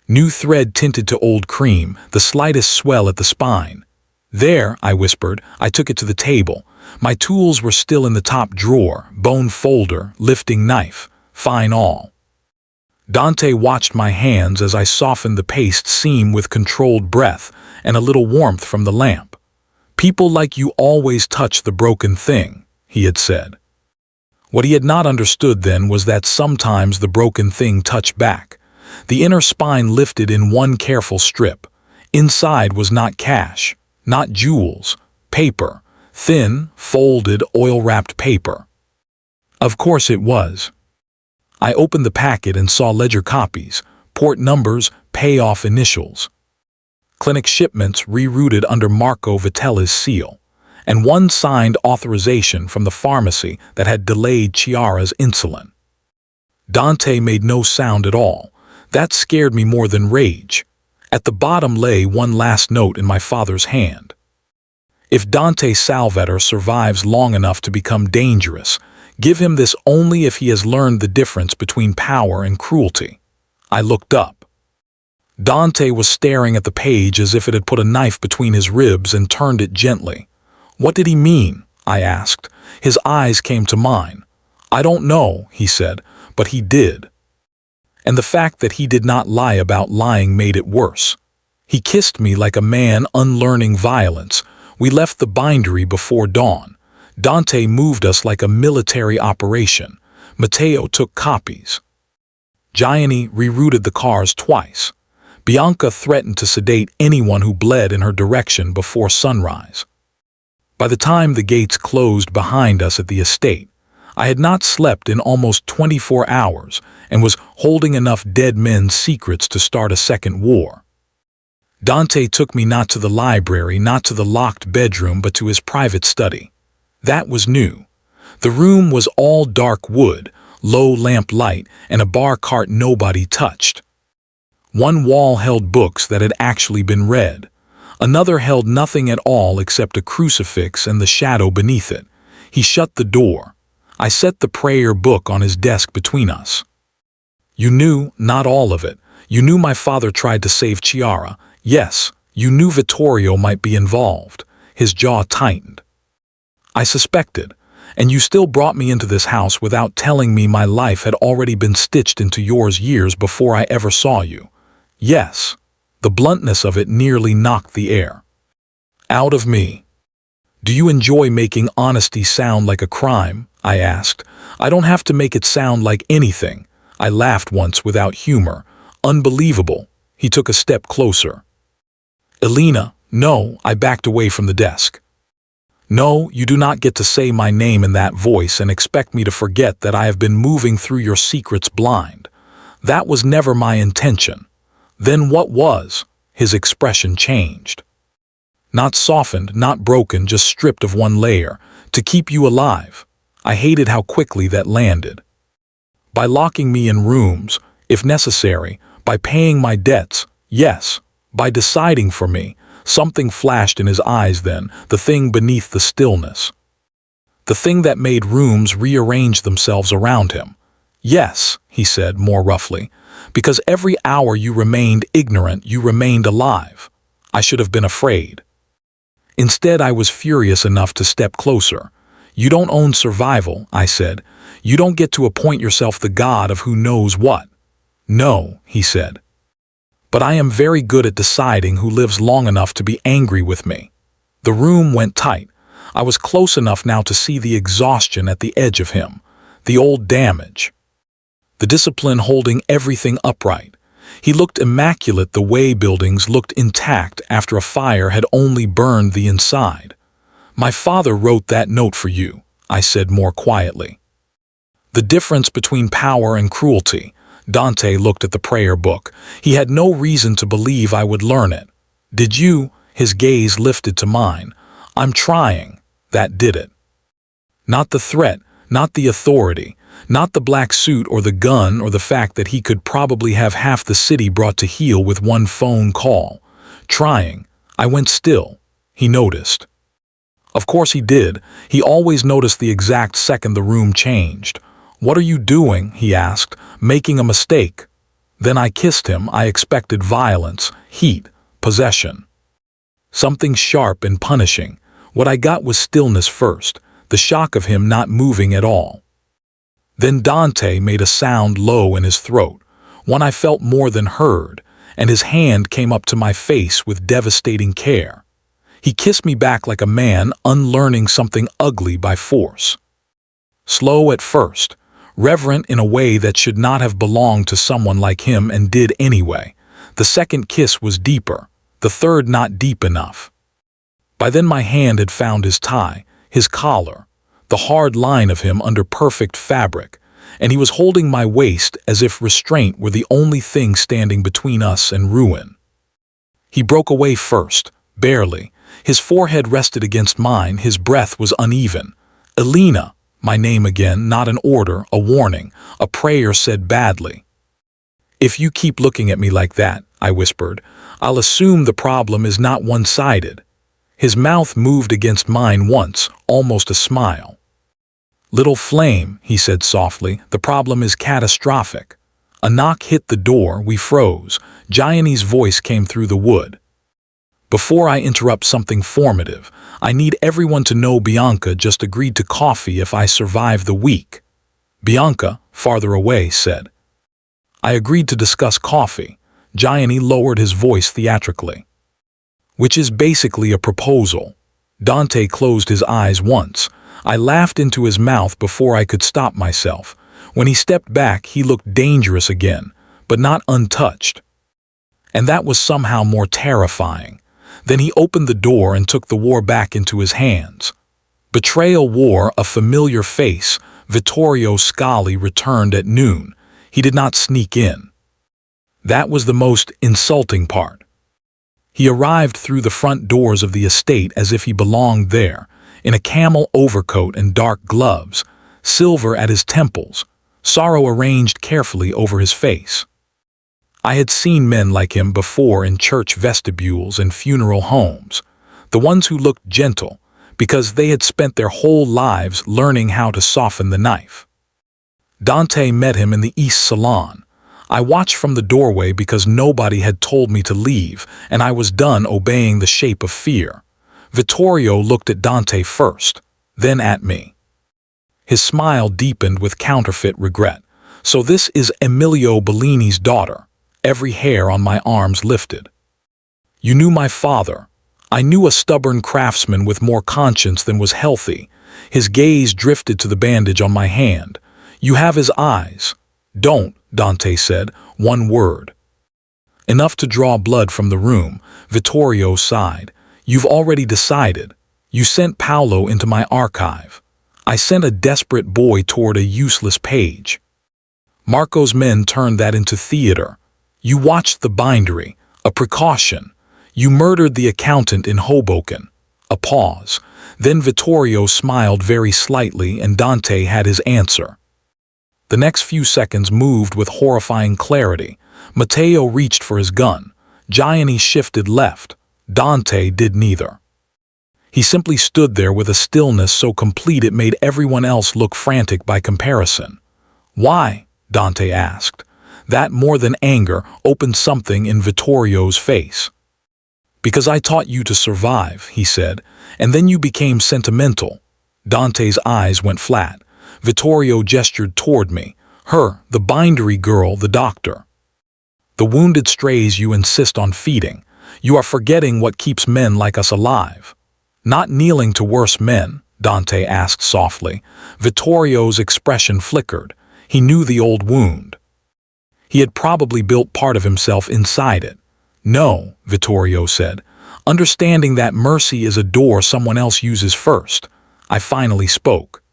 New thread tinted to old cream, the slightest swell at the spine. "There," I whispered. I took it to the table. My tools were still in the top drawer, bone folder, lifting knife, fine awl. Dante watched my hands as I softened the paste seam with controlled breath and a little warmth from the lamp. "People like you always touch the broken thing," he had said. What he had not understood then was that sometimes the broken thing touched back. The inner spine lifted in one careful strip. Inside was not cash, not jewels, paper, thin, folded, oil-wrapped paper. Of course it was. I opened the packet and saw ledger copies, port numbers, payoff initials. Clinic shipments rerouted under Marco Vitelli's seal, and one signed authorization from the pharmacy that had delayed Chiara's insulin. Dante made no sound at all. That scared me more than rage. At the bottom lay one last note in my father's hand. If Dante Salvator survives long enough to become dangerous, give him this only if he has learned the difference between power and cruelty. I looked up. Dante was staring at the page as if it had put a knife between his ribs and turned it gently. What did he mean? I asked. His eyes came to mine. I don't know, he said, but he did. And the fact that he did not lie about lying made it worse. He kissed me like a man unlearning violence. We left the bindery before dawn. Dante moved us like a military operation. Matteo took copies. Gianni rerouted the cars twice. Bianca threatened to sedate anyone who bled in her direction before sunrise. By the time the gates closed behind us at the estate, I had not slept in almost 24 hours and was holding enough dead men's secrets to start a second war. Dante took me not to the library, not to the locked bedroom, but to his private study. That was new. The room was all dark wood, low lamp light, and a bar cart nobody touched. One wall held books that had actually been read. Another held nothing at all except a crucifix and the shadow beneath it. He shut the door. I set the prayer book on his desk between us. You knew, not all of it. You knew my father tried to save Chiara. Yes, you knew Vittorio might be involved. His jaw tightened. I suspected, and you still brought me into this house without telling me my life had already been stitched into yours years before I ever saw you. Yes, the bluntness of it nearly knocked the air out of me. Do you enjoy making honesty sound like a crime? I asked. I don't have to make it sound like anything. I laughed once without humor. Unbelievable. He took a step closer. Elena, no, I backed away from the desk. No, you do not get to say my name in that voice and expect me to forget that I have been moving through your secrets blind. That was never my intention. Then what was? His expression changed. Not softened, not broken, just stripped of one layer, to keep you alive. I hated how quickly that landed. By locking me in rooms, if necessary, by paying my debts, yes, by deciding for me. Something flashed in his eyes then, the thing beneath the stillness. The thing that made rooms rearrange themselves around him. Yes, he said more roughly, because every hour you remained ignorant, you remained alive. I should have been afraid. Instead, I was furious enough to step closer. You don't own survival, I said. You don't get to appoint yourself the god of who knows what. No, he said. But I am very good at deciding who lives long enough to be angry with me. The room went tight. I was close enough now to see the exhaustion at the edge of him, the old damage. The discipline holding everything upright. He looked immaculate the way buildings looked intact after a fire had only burned the inside. My father wrote that note for you, I said more quietly. The difference between power and cruelty. Dante looked at the prayer book. He had no reason to believe I would learn it. Did you? His gaze lifted to mine. I'm trying. That did it. Not the threat, not the authority, not the black suit or the gun or the fact that he could probably have half the city brought to heel with one phone call. Trying. I went still. He noticed. Of course he did. He always noticed the exact second the room changed. What are you doing? He asked. Making a mistake. Then I kissed him. I expected violence, heat, possession. Something sharp and punishing. What I got was stillness first, the shock of him not moving at all. Then Dante made a sound low in his throat, one I felt more than heard, and his hand came up to my face with devastating care. He kissed me back like a man unlearning something ugly by force. Slow at first, reverent in a way that should not have belonged to someone like him and did anyway. The second kiss was deeper, the third not deep enough. By then my hand had found his tie, his collar, the hard line of him under perfect fabric, and he was holding my waist as if restraint were the only thing standing between us and ruin. He broke away first, barely. His forehead rested against mine, his breath was uneven. "Elena," my name again, not an order, a warning, a prayer said badly. "If you keep looking at me like that," I whispered, "I'll assume the problem is not one-sided." His mouth moved against mine once, almost a smile. "Little flame," he said softly, "the problem is catastrophic." A knock hit the door, we froze. Gianni's voice came through the wood. "Before I interrupt something formative, I need everyone to know Bianca just agreed to coffee if I survive the week." Bianca, farther away, said. "I agreed to discuss coffee." Gianni lowered his voice theatrically. "Which is basically a proposal." Dante closed his eyes once. I laughed into his mouth before I could stop myself. When he stepped back, he looked dangerous again, but not untouched. And that was somehow more terrifying. Then he opened the door and took the war back into his hands. Betrayal wore a familiar face. Vittorio Scali returned at noon. He did not sneak in. That was the most insulting part. He arrived through the front doors of the estate as if he belonged there, in a camel overcoat and dark gloves, silver at his temples, sorrow arranged carefully over his face. I had seen men like him before in church vestibules and funeral homes, the ones who looked gentle because they had spent their whole lives learning how to soften the knife. Dante met him in the East Salon. I watched from the doorway because nobody had told me to leave, and I was done obeying the shape of fear. Vittorio looked at Dante first, then at me. His smile deepened with counterfeit regret. "So this is Emilio Bellini's daughter." Every hair on my arms lifted. "You knew my father." I knew a stubborn craftsman with more conscience than was healthy. His gaze drifted to the bandage on my hand. "You have his eyes." "Don't," Dante said, one word. Enough to draw blood from the room. Vittorio sighed. "You've already decided. You sent Paolo into my archive. I sent a desperate boy toward a useless page. Marco's men turned that into theater. You watched the bindery, a precaution. You murdered the accountant in Hoboken." A pause. Then Vittorio smiled very slightly and Dante had his answer. The next few seconds moved with horrifying clarity. Matteo reached for his gun. Gianni shifted left. Dante did neither. He simply stood there with a stillness so complete it made everyone else look frantic by comparison. "Why?" Dante asked. That, more than anger, opened something in Vittorio's face. "Because I taught you to survive," he said, "and then you became sentimental." Dante's eyes went flat. Vittorio gestured toward me. "Her, the bindery girl, the doctor. The wounded strays you insist on feeding. You are forgetting what keeps men like us alive." "Not kneeling to worse men?" Dante asked softly. Vittorio's expression flickered. He knew the old wound. He had probably built part of himself inside it. "No," Vittorio said, "understanding that mercy is a door someone else uses first." I finally spoke.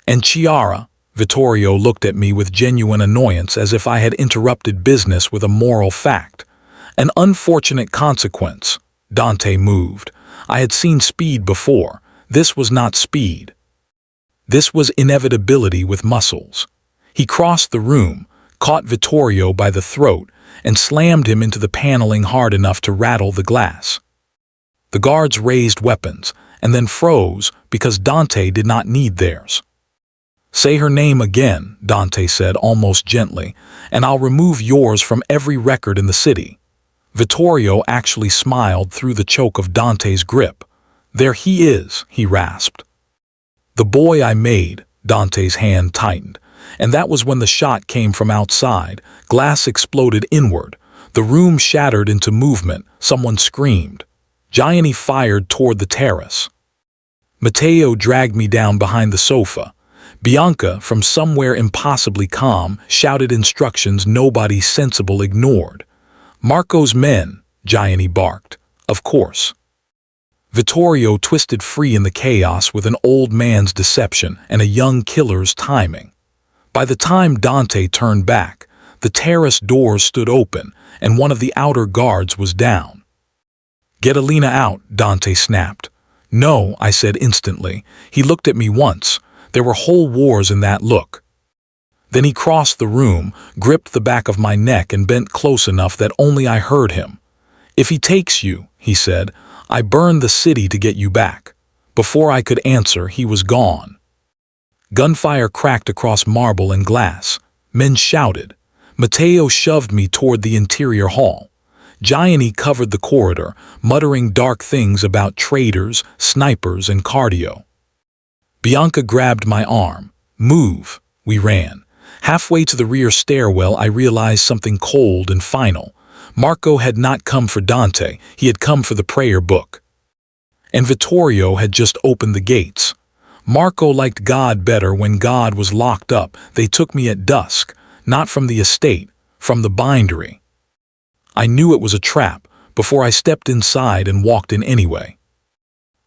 "And Chiara?" Vittorio looked at me with genuine annoyance as if I had interrupted business with a moral fact. "An unfortunate consequence." Dante moved. I had seen speed before. This was not speed. This was inevitability with muscles. He crossed the room, caught Vittorio by the throat, and slammed him into the paneling hard enough to rattle the glass. The guards raised weapons, and then froze because Dante did not need theirs. "Say her name again," Dante said almost gently, "and I'll remove yours from every record in the city." Vittorio actually smiled through the choke of Dante's grip. "There he is," he rasped. "The boy I made." Dante's hand tightened. And that was when the shot came from outside. Glass exploded inward. The room shattered into movement. Someone screamed. Gianni fired toward the terrace. Matteo dragged me down behind the sofa. Bianca, from somewhere impossibly calm, shouted instructions nobody sensible ignored. "Marco's men," Gianni barked. "Of course." Vittorio twisted free in the chaos with an old man's deception and a young killer's timing. By the time Dante turned back, the terrace doors stood open and one of the outer guards was down. "Get Alina out," Dante snapped. "No," I said instantly. He looked at me once. There were whole wars in that look. Then he crossed the room, gripped the back of my neck and bent close enough that only I heard him. "If he takes you," he said, "I burn the city to get you back." Before I could answer, he was gone. Gunfire cracked across marble and glass. Men shouted. Matteo shoved me toward the interior hall. Gianni covered the corridor, muttering dark things about traitors, snipers, and cardio. Bianca grabbed my arm. "Move." We ran. Halfway to the rear stairwell, I realized something cold and final. Marco had not come for Dante, he had come for the prayer book. And Vittorio had just opened the gates. Marco liked God better when God was locked up. They took me at dusk, not from the estate, from the bindery. I knew it was a trap before I stepped inside and walked in anyway.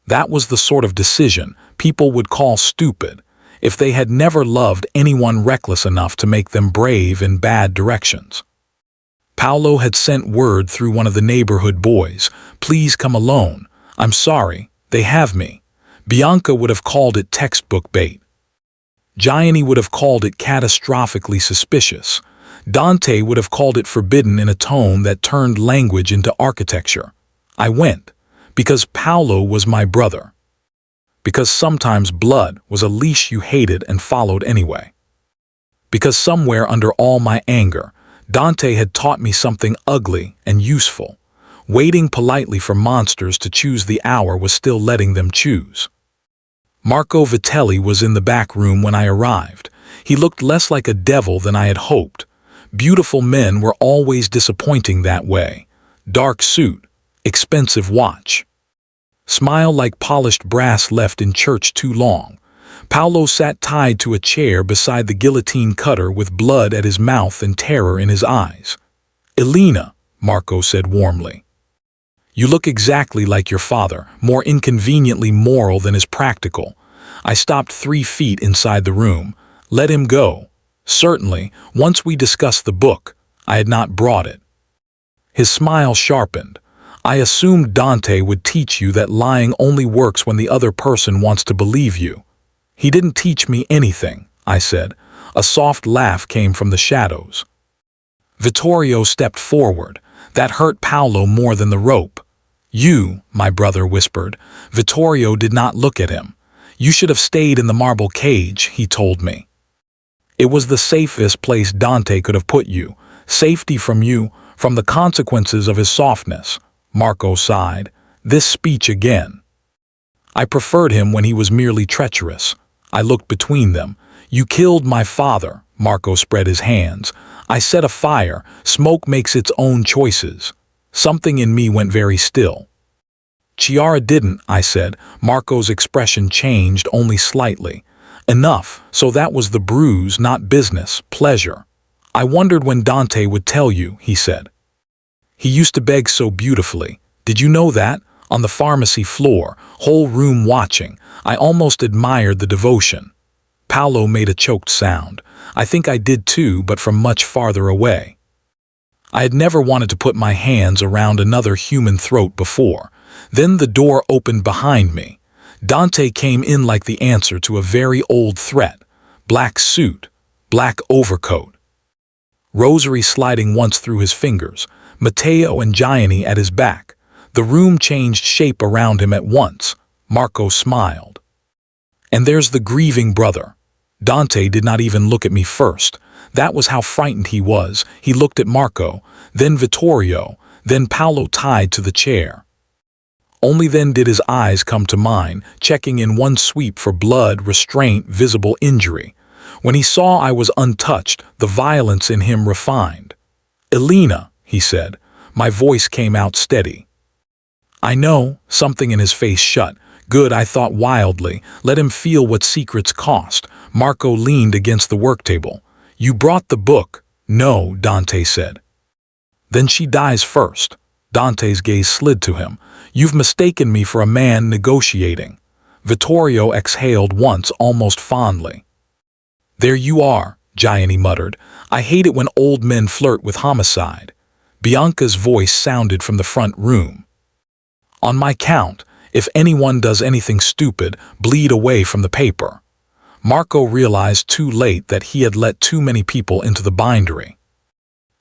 That was the sort of decision people would call stupid if they had never loved anyone reckless enough to make them brave in bad directions. Paolo had sent word through one of the neighborhood boys, "Please come alone. I'm sorry, they have me." Bianca would have called it textbook bait. Gianni would have called it catastrophically suspicious. Dante would have called it forbidden in a tone that turned language into architecture. I went, because Paolo was my brother. Because sometimes blood was a leash you hated and followed anyway. Because somewhere under all my anger, Dante had taught me something ugly and useful. Waiting politely for monsters to choose the hour was still letting them choose. Marco Vitelli was in the back room when I arrived. He looked less like a devil than I had hoped. Beautiful men were always disappointing that way. Dark suit, expensive watch. Smile like polished brass left in church too long. Paolo sat tied to a chair beside the guillotine cutter with blood at his mouth and terror in his eyes. "Elena," Marco said warmly. "You look exactly like your father, more inconveniently moral than is practical." I stopped 3 feet inside the room. "Let him go." "Certainly, once we discuss the book." I had not brought it. His smile sharpened. "I assumed Dante would teach you that lying only works when the other person wants to believe you." "He didn't teach me anything," I said. A soft laugh came from the shadows. Vittorio stepped forward. That hurt Paolo more than the rope. "You," my brother whispered. Vittorio did not look at him. "You should have stayed in the marble cage," he told me. "It was the safest place Dante could have put you. Safety from you, from the consequences of his softness." Marco sighed. This speech again. "I preferred him when he was merely treacherous." I looked between them. "You killed my father." Marco spread his hands. "I set a fire. Smoke makes its own choices." Something in me went very still. "Chiara didn't," I said. Marco's expression changed only slightly. "Enough, so that was the bruise, not business, pleasure." "I wondered when Dante would tell you," he said. "He used to beg so beautifully. Did you know that? On the pharmacy floor, whole room watching. I almost admired the devotion." Paolo made a choked sound. "I think I did too, but from much farther away." I had never wanted to put my hands around another human throat before. Then the door opened behind me. Dante came in like the answer to a very old threat. Black suit, black overcoat. Rosary sliding once through his fingers. Matteo and Gianni at his back. The room changed shape around him at once. Marco smiled. "And there's the grieving brother." Dante did not even look at me first. That was how frightened he was. He looked at Marco, then Vittorio, then Paolo tied to the chair. Only then did his eyes come to mine, checking in one sweep for blood, restraint, visible injury. When he saw I was untouched, the violence in him refined. "Elena," he said. My voice came out steady. "I know." Something in his face shut. Good, I thought wildly. Let him feel what secrets cost. Marco leaned against the work table. You brought the book. No, Dante said. Then she dies first. Dante's gaze slid to him. You've mistaken me for a man negotiating. Vittorio exhaled once, almost fondly. There you are, Gianni muttered. I hate it when old men flirt with homicide. Bianca's voice sounded from the front room. On my count, if anyone does anything stupid, bleed away from the paper. Marco realized too late that he had let too many people into the bindery.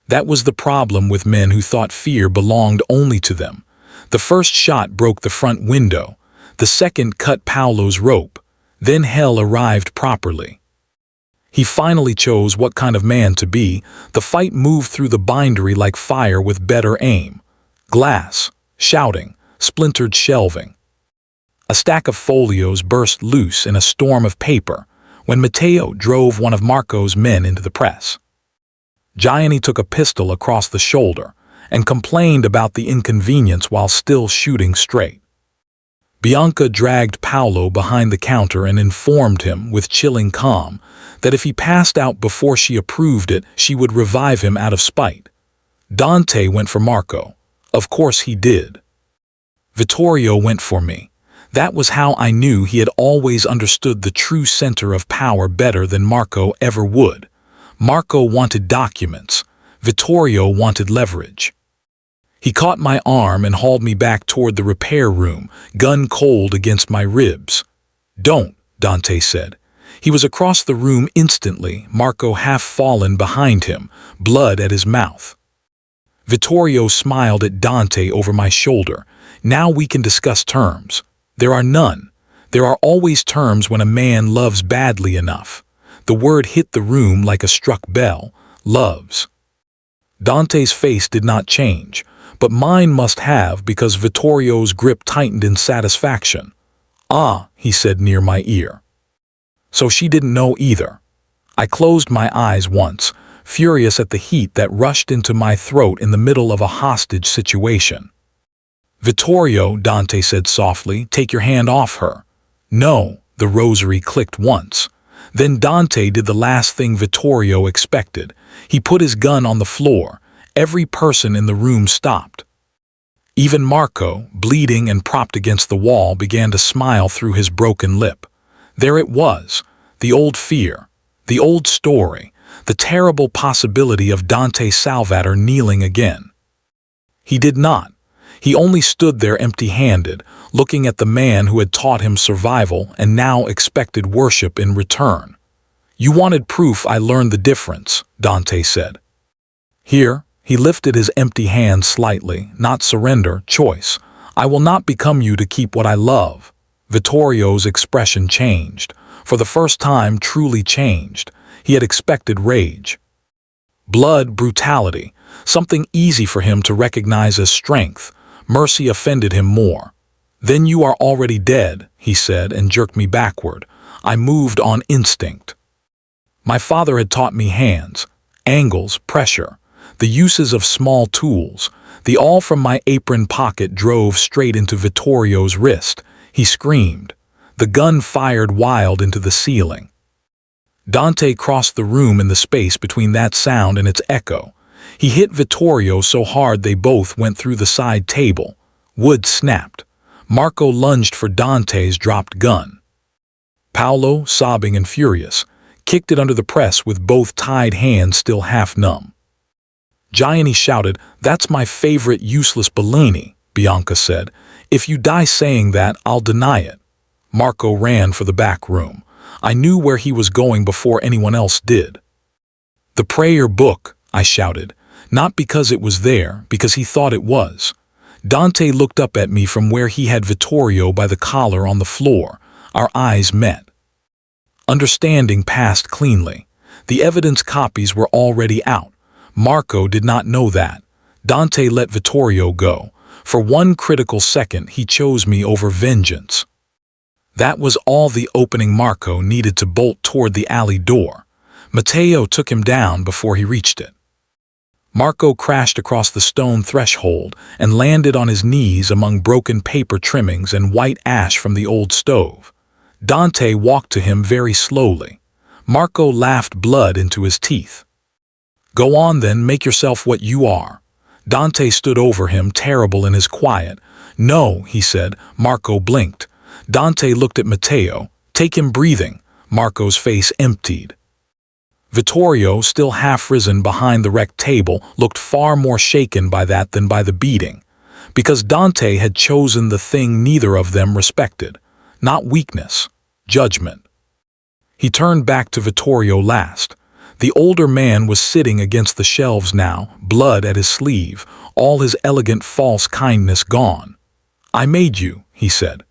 That was the problem with men who thought fear belonged only to them. The first shot broke the front window. The second cut Paolo's rope. Then hell arrived properly. He finally chose what kind of man to be. The fight moved through the bindery like fire with better aim. Glass, shouting, splintered shelving. A stack of folios burst loose in a storm of paper when Matteo drove one of Marco's men into the press. Gianni took a pistol across the shoulder and complained about the inconvenience while still shooting straight. Bianca dragged Paolo behind the counter and informed him with chilling calm that if he passed out before she approved it, she would revive him out of spite. Dante went for Marco. Of course he did. Vittorio went for me. That was how I knew he had always understood the true center of power better than Marco ever would. Marco wanted documents. Vittorio wanted leverage. He caught my arm and hauled me back toward the repair room, gun cold against my ribs. Don't, Dante said. He was across the room instantly, Marco half fallen behind him, blood at his mouth. Vittorio smiled at Dante over my shoulder. Now we can discuss terms. There are none. There are always terms when a man loves badly enough. The word hit the room like a struck bell. Loves. Dante's face did not change, but mine must have because Vittorio's grip tightened in satisfaction. Ah, he said near my ear. So she didn't know either. I closed my eyes once, furious at the heat that rushed into my throat in the middle of a hostage situation. Vittorio, Dante said softly, take your hand off her. No, the rosary clicked once. Then Dante did the last thing Vittorio expected. He put his gun on the floor. Every person in the room stopped. Even Marco, bleeding and propped against the wall, began to smile through his broken lip. There it was, the old fear, the old story, the terrible possibility of Dante Salvator kneeling again. He did not. He only stood there empty-handed, looking at the man who had taught him survival and now expected worship in return. You wanted proof, I learned the difference, Dante said. Here, he lifted his empty hand slightly, not surrender, choice. I will not become you to keep what I love. Vittorio's expression changed. For the first time, truly changed. He had expected rage. Blood, brutality, something easy for him to recognize as strength. Mercy offended him more. Then you are already dead, he said, and jerked me backward. I moved on instinct. My father had taught me hands, angles, pressure, the uses of small tools. The all from my apron pocket drove straight into Vittorio's wrist. He screamed. The gun fired wild into the ceiling. Dante crossed the room in the space between that sound and its echo. He hit Vittorio so hard they both went through the side table. Wood snapped. Marco lunged for Dante's dropped gun. Paolo, sobbing and furious, kicked it under the press with both tied hands still half numb. Gianni shouted, "That's my favorite useless Bellini," Bianca said. "If you die saying that, I'll deny it." Marco ran for the back room. I knew where he was going before anyone else did. "The prayer book," I shouted, not because it was there, because he thought it was. Dante looked up at me from where he had Vittorio by the collar on the floor. Our eyes met. Understanding passed cleanly. The evidence copies were already out. Marco did not know that. Dante let Vittorio go. For one critical second, he chose me over vengeance. That was all the opening Marco needed to bolt toward the alley door. Matteo took him down before he reached it. Marco crashed across the stone threshold and landed on his knees among broken paper trimmings and white ash from the old stove. Dante walked to him very slowly. Marco laughed blood into his teeth. "Go on then, make yourself what you are." Dante stood over him, terrible in his quiet. "No," he said. Marco blinked. Dante looked at Matteo. "Take him breathing." Marco's face emptied. Vittorio, still half-risen behind the wrecked table, looked far more shaken by that than by the beating, because Dante had chosen the thing neither of them respected, not weakness, judgment. He turned back to Vittorio last. The older man was sitting against the shelves now, blood at his sleeve, all his elegant false kindness gone. "I made you," he said.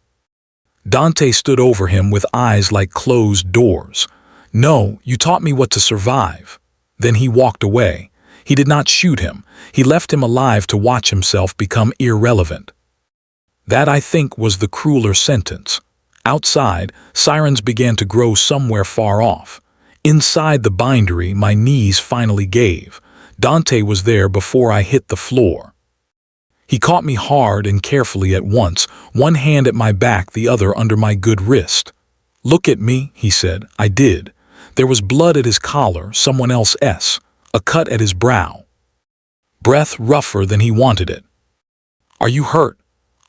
Dante stood over him with eyes like closed doors. "No, you taught me what to survive." Then he walked away. He did not shoot him. He left him alive to watch himself become irrelevant. That, I think, was the crueler sentence. Outside, sirens began to grow somewhere far off. Inside the bindery, my knees finally gave. Dante was there before I hit the floor. He caught me hard and carefully at once, one hand at my back, the other under my good wrist. "Look at me," he said. I did. There was blood at his collar, someone else's, a cut at his brow. Breath rougher than he wanted it. "Are you hurt?"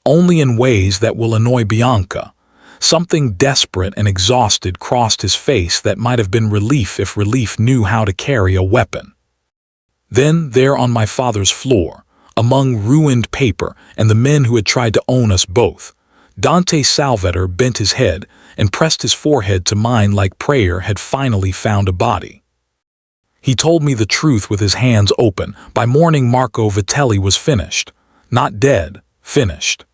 "Only in ways that will annoy Bianca." Something desperate and exhausted crossed his face that might have been relief if relief knew how to carry a weapon. Then, there on my father's floor, among ruined paper and the men who had tried to own us both, Dante Salvator bent his head and pressed his forehead to mine like prayer had finally found a body. He told me the truth with his hands open. By morning, Marco Vitelli was finished. Not dead, finished.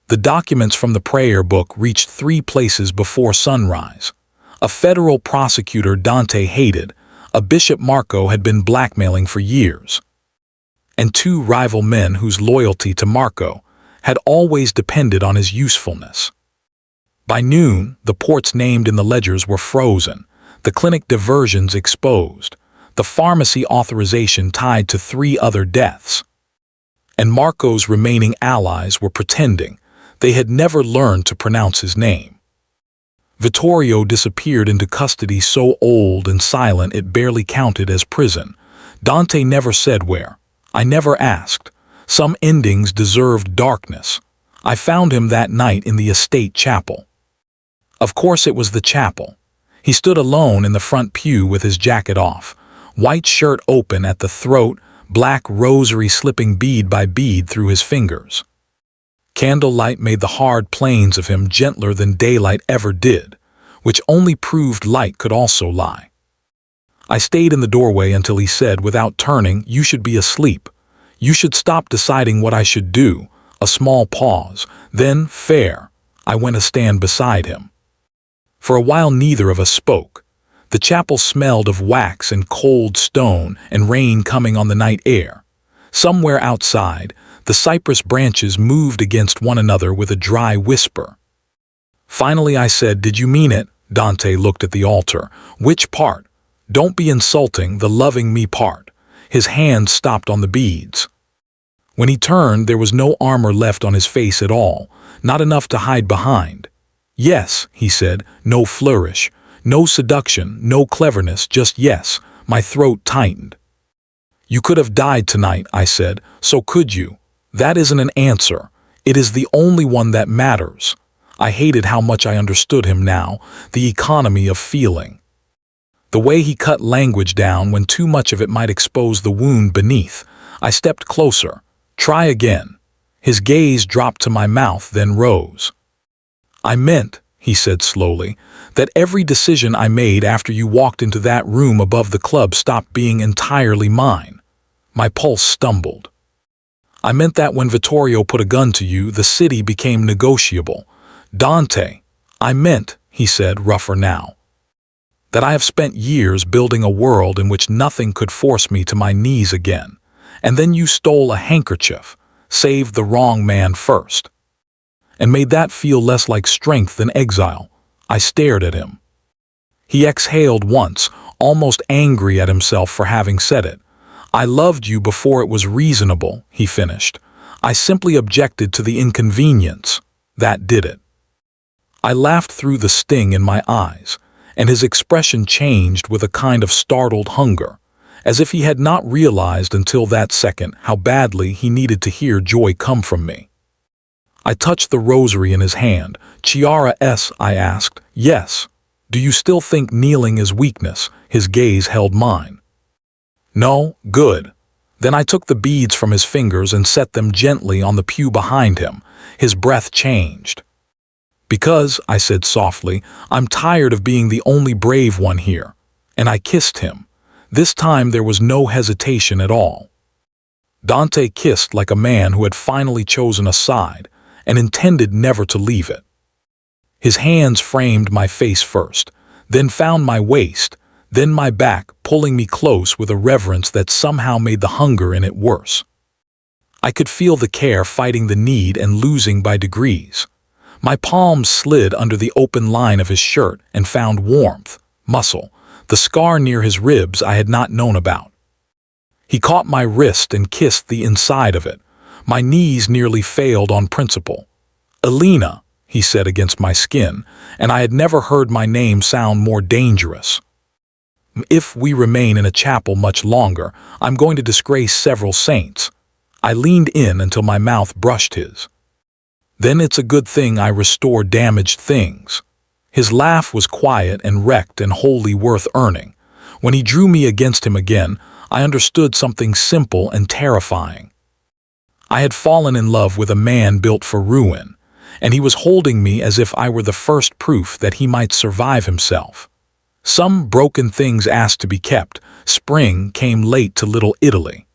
The documents from the prayer book reached 3 places before sunrise. A federal prosecutor Dante hated, a Bishop Marco had been blackmailing for years, and 2 rival men whose loyalty to Marco had always depended on his usefulness. By noon, the ports named in the ledgers were frozen, the clinic diversions exposed, the pharmacy authorization tied to 3 other deaths. And Marco's remaining allies were pretending they had never learned to pronounce his name. Vittorio disappeared into custody so old and silent it barely counted as prison. Dante never said where. I never asked. Some endings deserved darkness. I found him that night in the estate chapel. Of course it was the chapel. He stood alone in the front pew with his jacket off, white shirt open at the throat, black rosary slipping bead by bead through his fingers. Candlelight made the hard planes of him gentler than daylight ever did, which only proved light could also lie. I stayed in the doorway until he said, without turning, "You should be asleep. You should stop deciding what I should do." A small pause. Then, "Fair." I went to stand beside him. For a while neither of us spoke. The chapel smelled of wax and cold stone and rain coming on the night air. Somewhere outside, the cypress branches moved against one another with a dry whisper. Finally I said, "Did you mean it?" Dante looked at the altar. "Which part?" "Don't be insulting, the loving me part." His hand stopped on the beads. When he turned, there was no armor left on his face at all, not enough to hide behind. "Yes," he said, no flourish, no seduction, no cleverness, just yes. My throat tightened. "You could have died tonight," I said. "So could you." That isn't an answer. It is the only one that matters. I hated how much I understood him now, the economy of feeling. The way he cut language down when too much of it might expose the wound beneath. I stepped closer. "Try again." His gaze dropped to my mouth, then rose. "I meant," he said slowly, "that every decision I made after you walked into that room above the club stopped being entirely mine." My pulse stumbled. "I meant that when Vittorio put a gun to you, the city became negotiable." "Dante." "I meant," he said, rougher now, "that I have spent years building a world in which nothing could force me to my knees again. And then you stole a handkerchief, saved the wrong man first, and made that feel less like strength than exile." I stared at him. He exhaled once, almost angry at himself for having said it. I loved you before it was reasonable, he finished. I simply objected to the inconvenience. That did it. I laughed through the sting in my eyes, and his expression changed with a kind of startled hunger, as if he had not realized until that second how badly he needed to hear joy come from me. I touched the rosary in his hand. Chiara S., I asked. Yes. Do you still think kneeling is weakness? His gaze held mine. No, good. Then I took the beads from his fingers and set them gently on the pew behind him. His breath changed. Because, I said softly, I'm tired of being the only brave one here. And I kissed him. This time there was no hesitation at all. Dante kissed like a man who had finally chosen a side and intended never to leave it. His hands framed my face first, then found my waist, then my back, pulling me close with a reverence that somehow made the hunger in it worse. I could feel the care fighting the need and losing by degrees. My palms slid under the open line of his shirt and found warmth, muscle, the scar near his ribs I had not known about. He caught my wrist and kissed the inside of it. My knees nearly failed on principle. Elena, he said against my skin, and I had never heard my name sound more dangerous. If we remain in a chapel much longer, I'm going to disgrace several saints. I leaned in until my mouth brushed his. Then it's a good thing I restore damaged things. His laugh was quiet and wrecked and wholly worth earning. When he drew me against him again, I understood something simple and terrifying. I had fallen in love with a man built for ruin, and he was holding me as if I were the first proof that he might survive himself. Some broken things asked to be kept. Spring came late to Little Italy.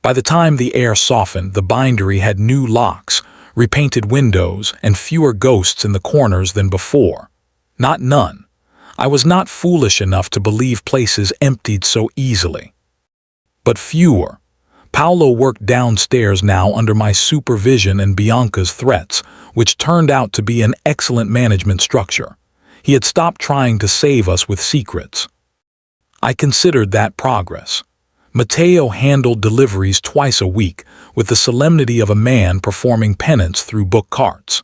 By the time the air softened, the bindery had new locks, repainted windows, and fewer ghosts in the corners than before. Not none. I was not foolish enough to believe places emptied so easily. But fewer. Paolo worked downstairs now under my supervision and Bianca's threats, which turned out to be an excellent management structure. He had stopped trying to save us with secrets. I considered that progress. Matteo handled deliveries twice a week, with the solemnity of a man performing penance through book carts.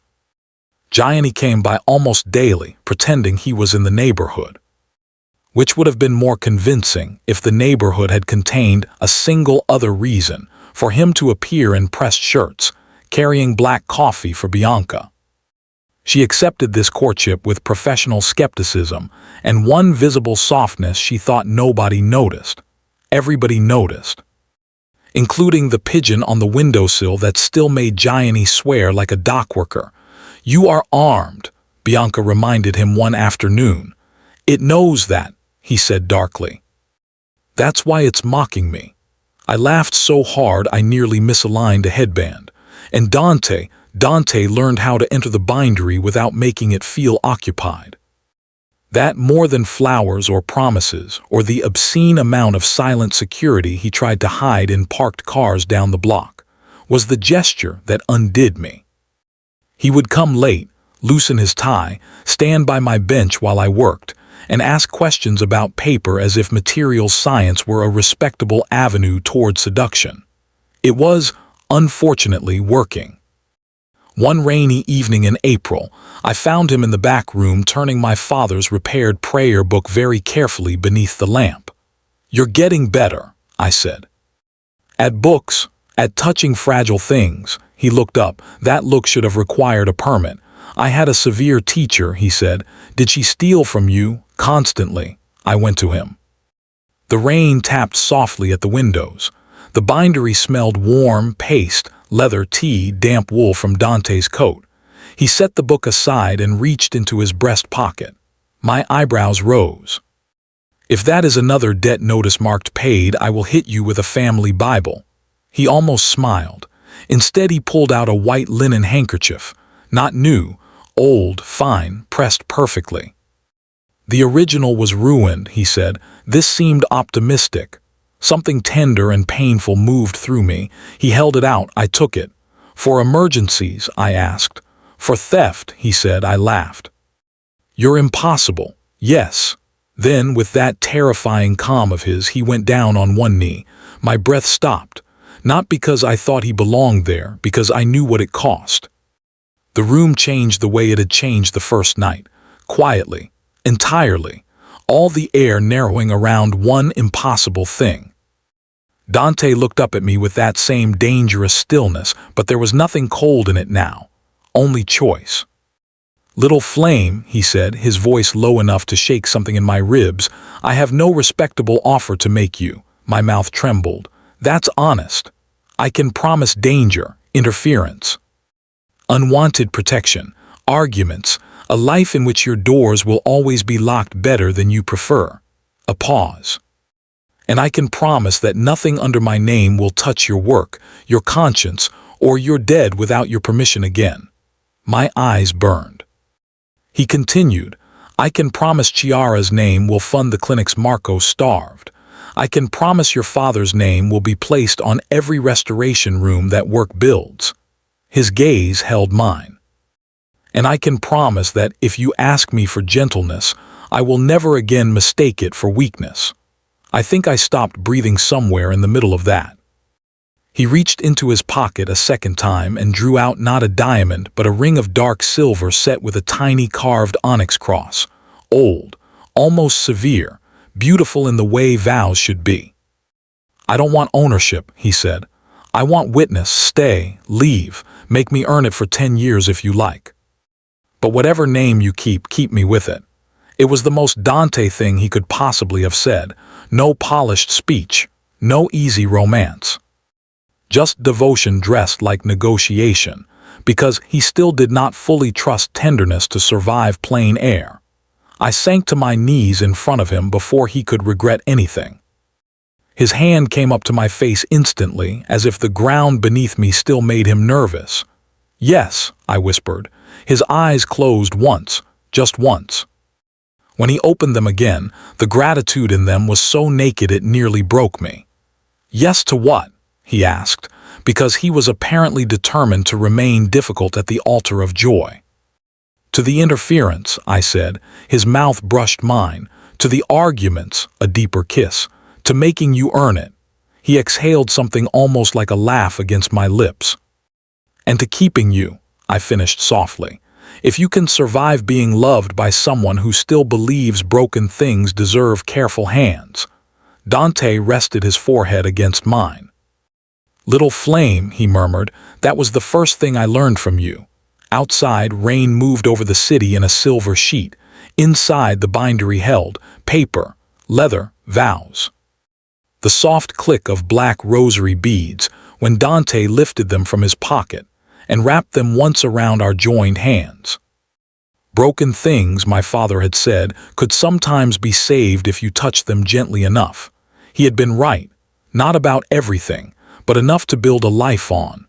Gianni came by almost daily, pretending he was in the neighborhood. Which would have been more convincing if the neighborhood had contained a single other reason for him to appear in pressed shirts, carrying black coffee for Bianca. She accepted this courtship with professional skepticism and one visible softness she thought nobody noticed. Everybody noticed, including the pigeon on the windowsill that still made Gianni swear like a dockworker. You are armed, Bianca reminded him one afternoon. It knows that, he said darkly. That's why it's mocking me. I laughed so hard I nearly misaligned a headband. And Dante learned how to enter the bindery without making it feel occupied. That more than flowers or promises or the obscene amount of silent security he tried to hide in parked cars down the block was the gesture that undid me. He would come late, loosen his tie, stand by my bench while I worked, and ask questions about paper as if materials science were a respectable avenue toward seduction. It was, unfortunately, working. One rainy evening in April, I found him in the back room turning my father's repaired prayer book very carefully beneath the lamp. You're getting better, I said. At books, at touching fragile things, he looked up. That look should have required a permit. I had a severe teacher, he said. Did she steal from you? Constantly. I went to him. The rain tapped softly at the windows. The bindery smelled warm, paste, leather, tea, damp wool from Dante's coat. He set the book aside and reached into his breast pocket. My eyebrows rose. If that is another debt notice marked paid, I will hit you with a family Bible. He almost smiled. Instead, he pulled out a white linen handkerchief. Not new, old, fine, pressed perfectly. The original was ruined, he said. This seemed optimistic. Something tender and painful moved through me. He held it out. I took it. For emergencies, I asked. For theft, he said. I laughed. You're impossible. Yes. Then, with that terrifying calm of his, he went down on one knee, My breath stopped, not because I thought he belonged there, because I knew what it cost. The room changed the way it had changed the first night, quietly, entirely, all the air narrowing around one impossible thing. Dante looked up at me with that same dangerous stillness, but there was nothing cold in it now, only choice. "Little flame," he said, his voice low enough to shake something in my ribs, "I have no respectable offer to make you." My mouth trembled. "That's honest. I can promise danger, interference, unwanted protection, arguments, a life in which your doors will always be locked better than you prefer." A pause. "And I can promise that nothing under my name will touch your work, your conscience, or you're dead without your permission again." My eyes burned. He continued, "I can promise Chiara's name will fund the clinics Marco starved. I can promise your father's name will be placed on every restoration room that work builds." His gaze held mine. "And I can promise that if you ask me for gentleness, I will never again mistake it for weakness." I think I stopped breathing somewhere in the middle of that. He reached into his pocket a second time and drew out not a diamond but a ring of dark silver set with a tiny carved onyx cross. Old, almost severe, beautiful in the way vows should be. "I don't want ownership," he said. "I want witness. Stay, leave, make me earn it for 10 years if you like. But whatever name you keep me with it." It was the most Dante thing he could possibly have said. No polished speech, no easy romance. Just devotion dressed like negotiation, because he still did not fully trust tenderness to survive plain air. I sank to my knees in front of him before he could regret anything. His hand came up to my face instantly, as if the ground beneath me still made him nervous. "Yes," I whispered. His eyes closed once, just once. When he opened them again, the gratitude in them was so naked it nearly broke me. "Yes to what?" he asked, because he was apparently determined to remain difficult at the altar of joy. "To the interference," I said. His mouth brushed mine. "To the arguments," a deeper kiss. "To making you earn it." He exhaled something almost like a laugh against my lips. "And to keeping you," I finished softly. "If you can survive being loved by someone who still believes broken things deserve careful hands." Dante rested his forehead against mine. "Little flame," he murmured, "that was the first thing I learned from you." Outside, rain moved over the city in a silver sheet. Inside, the bindery held paper, leather, vows. The soft click of black rosary beads when Dante lifted them from his pocket and wrapped them once around our joined hands. Broken things, my father had said, could sometimes be saved if you touched them gently enough. He had been right, not about everything, but enough to build a life on.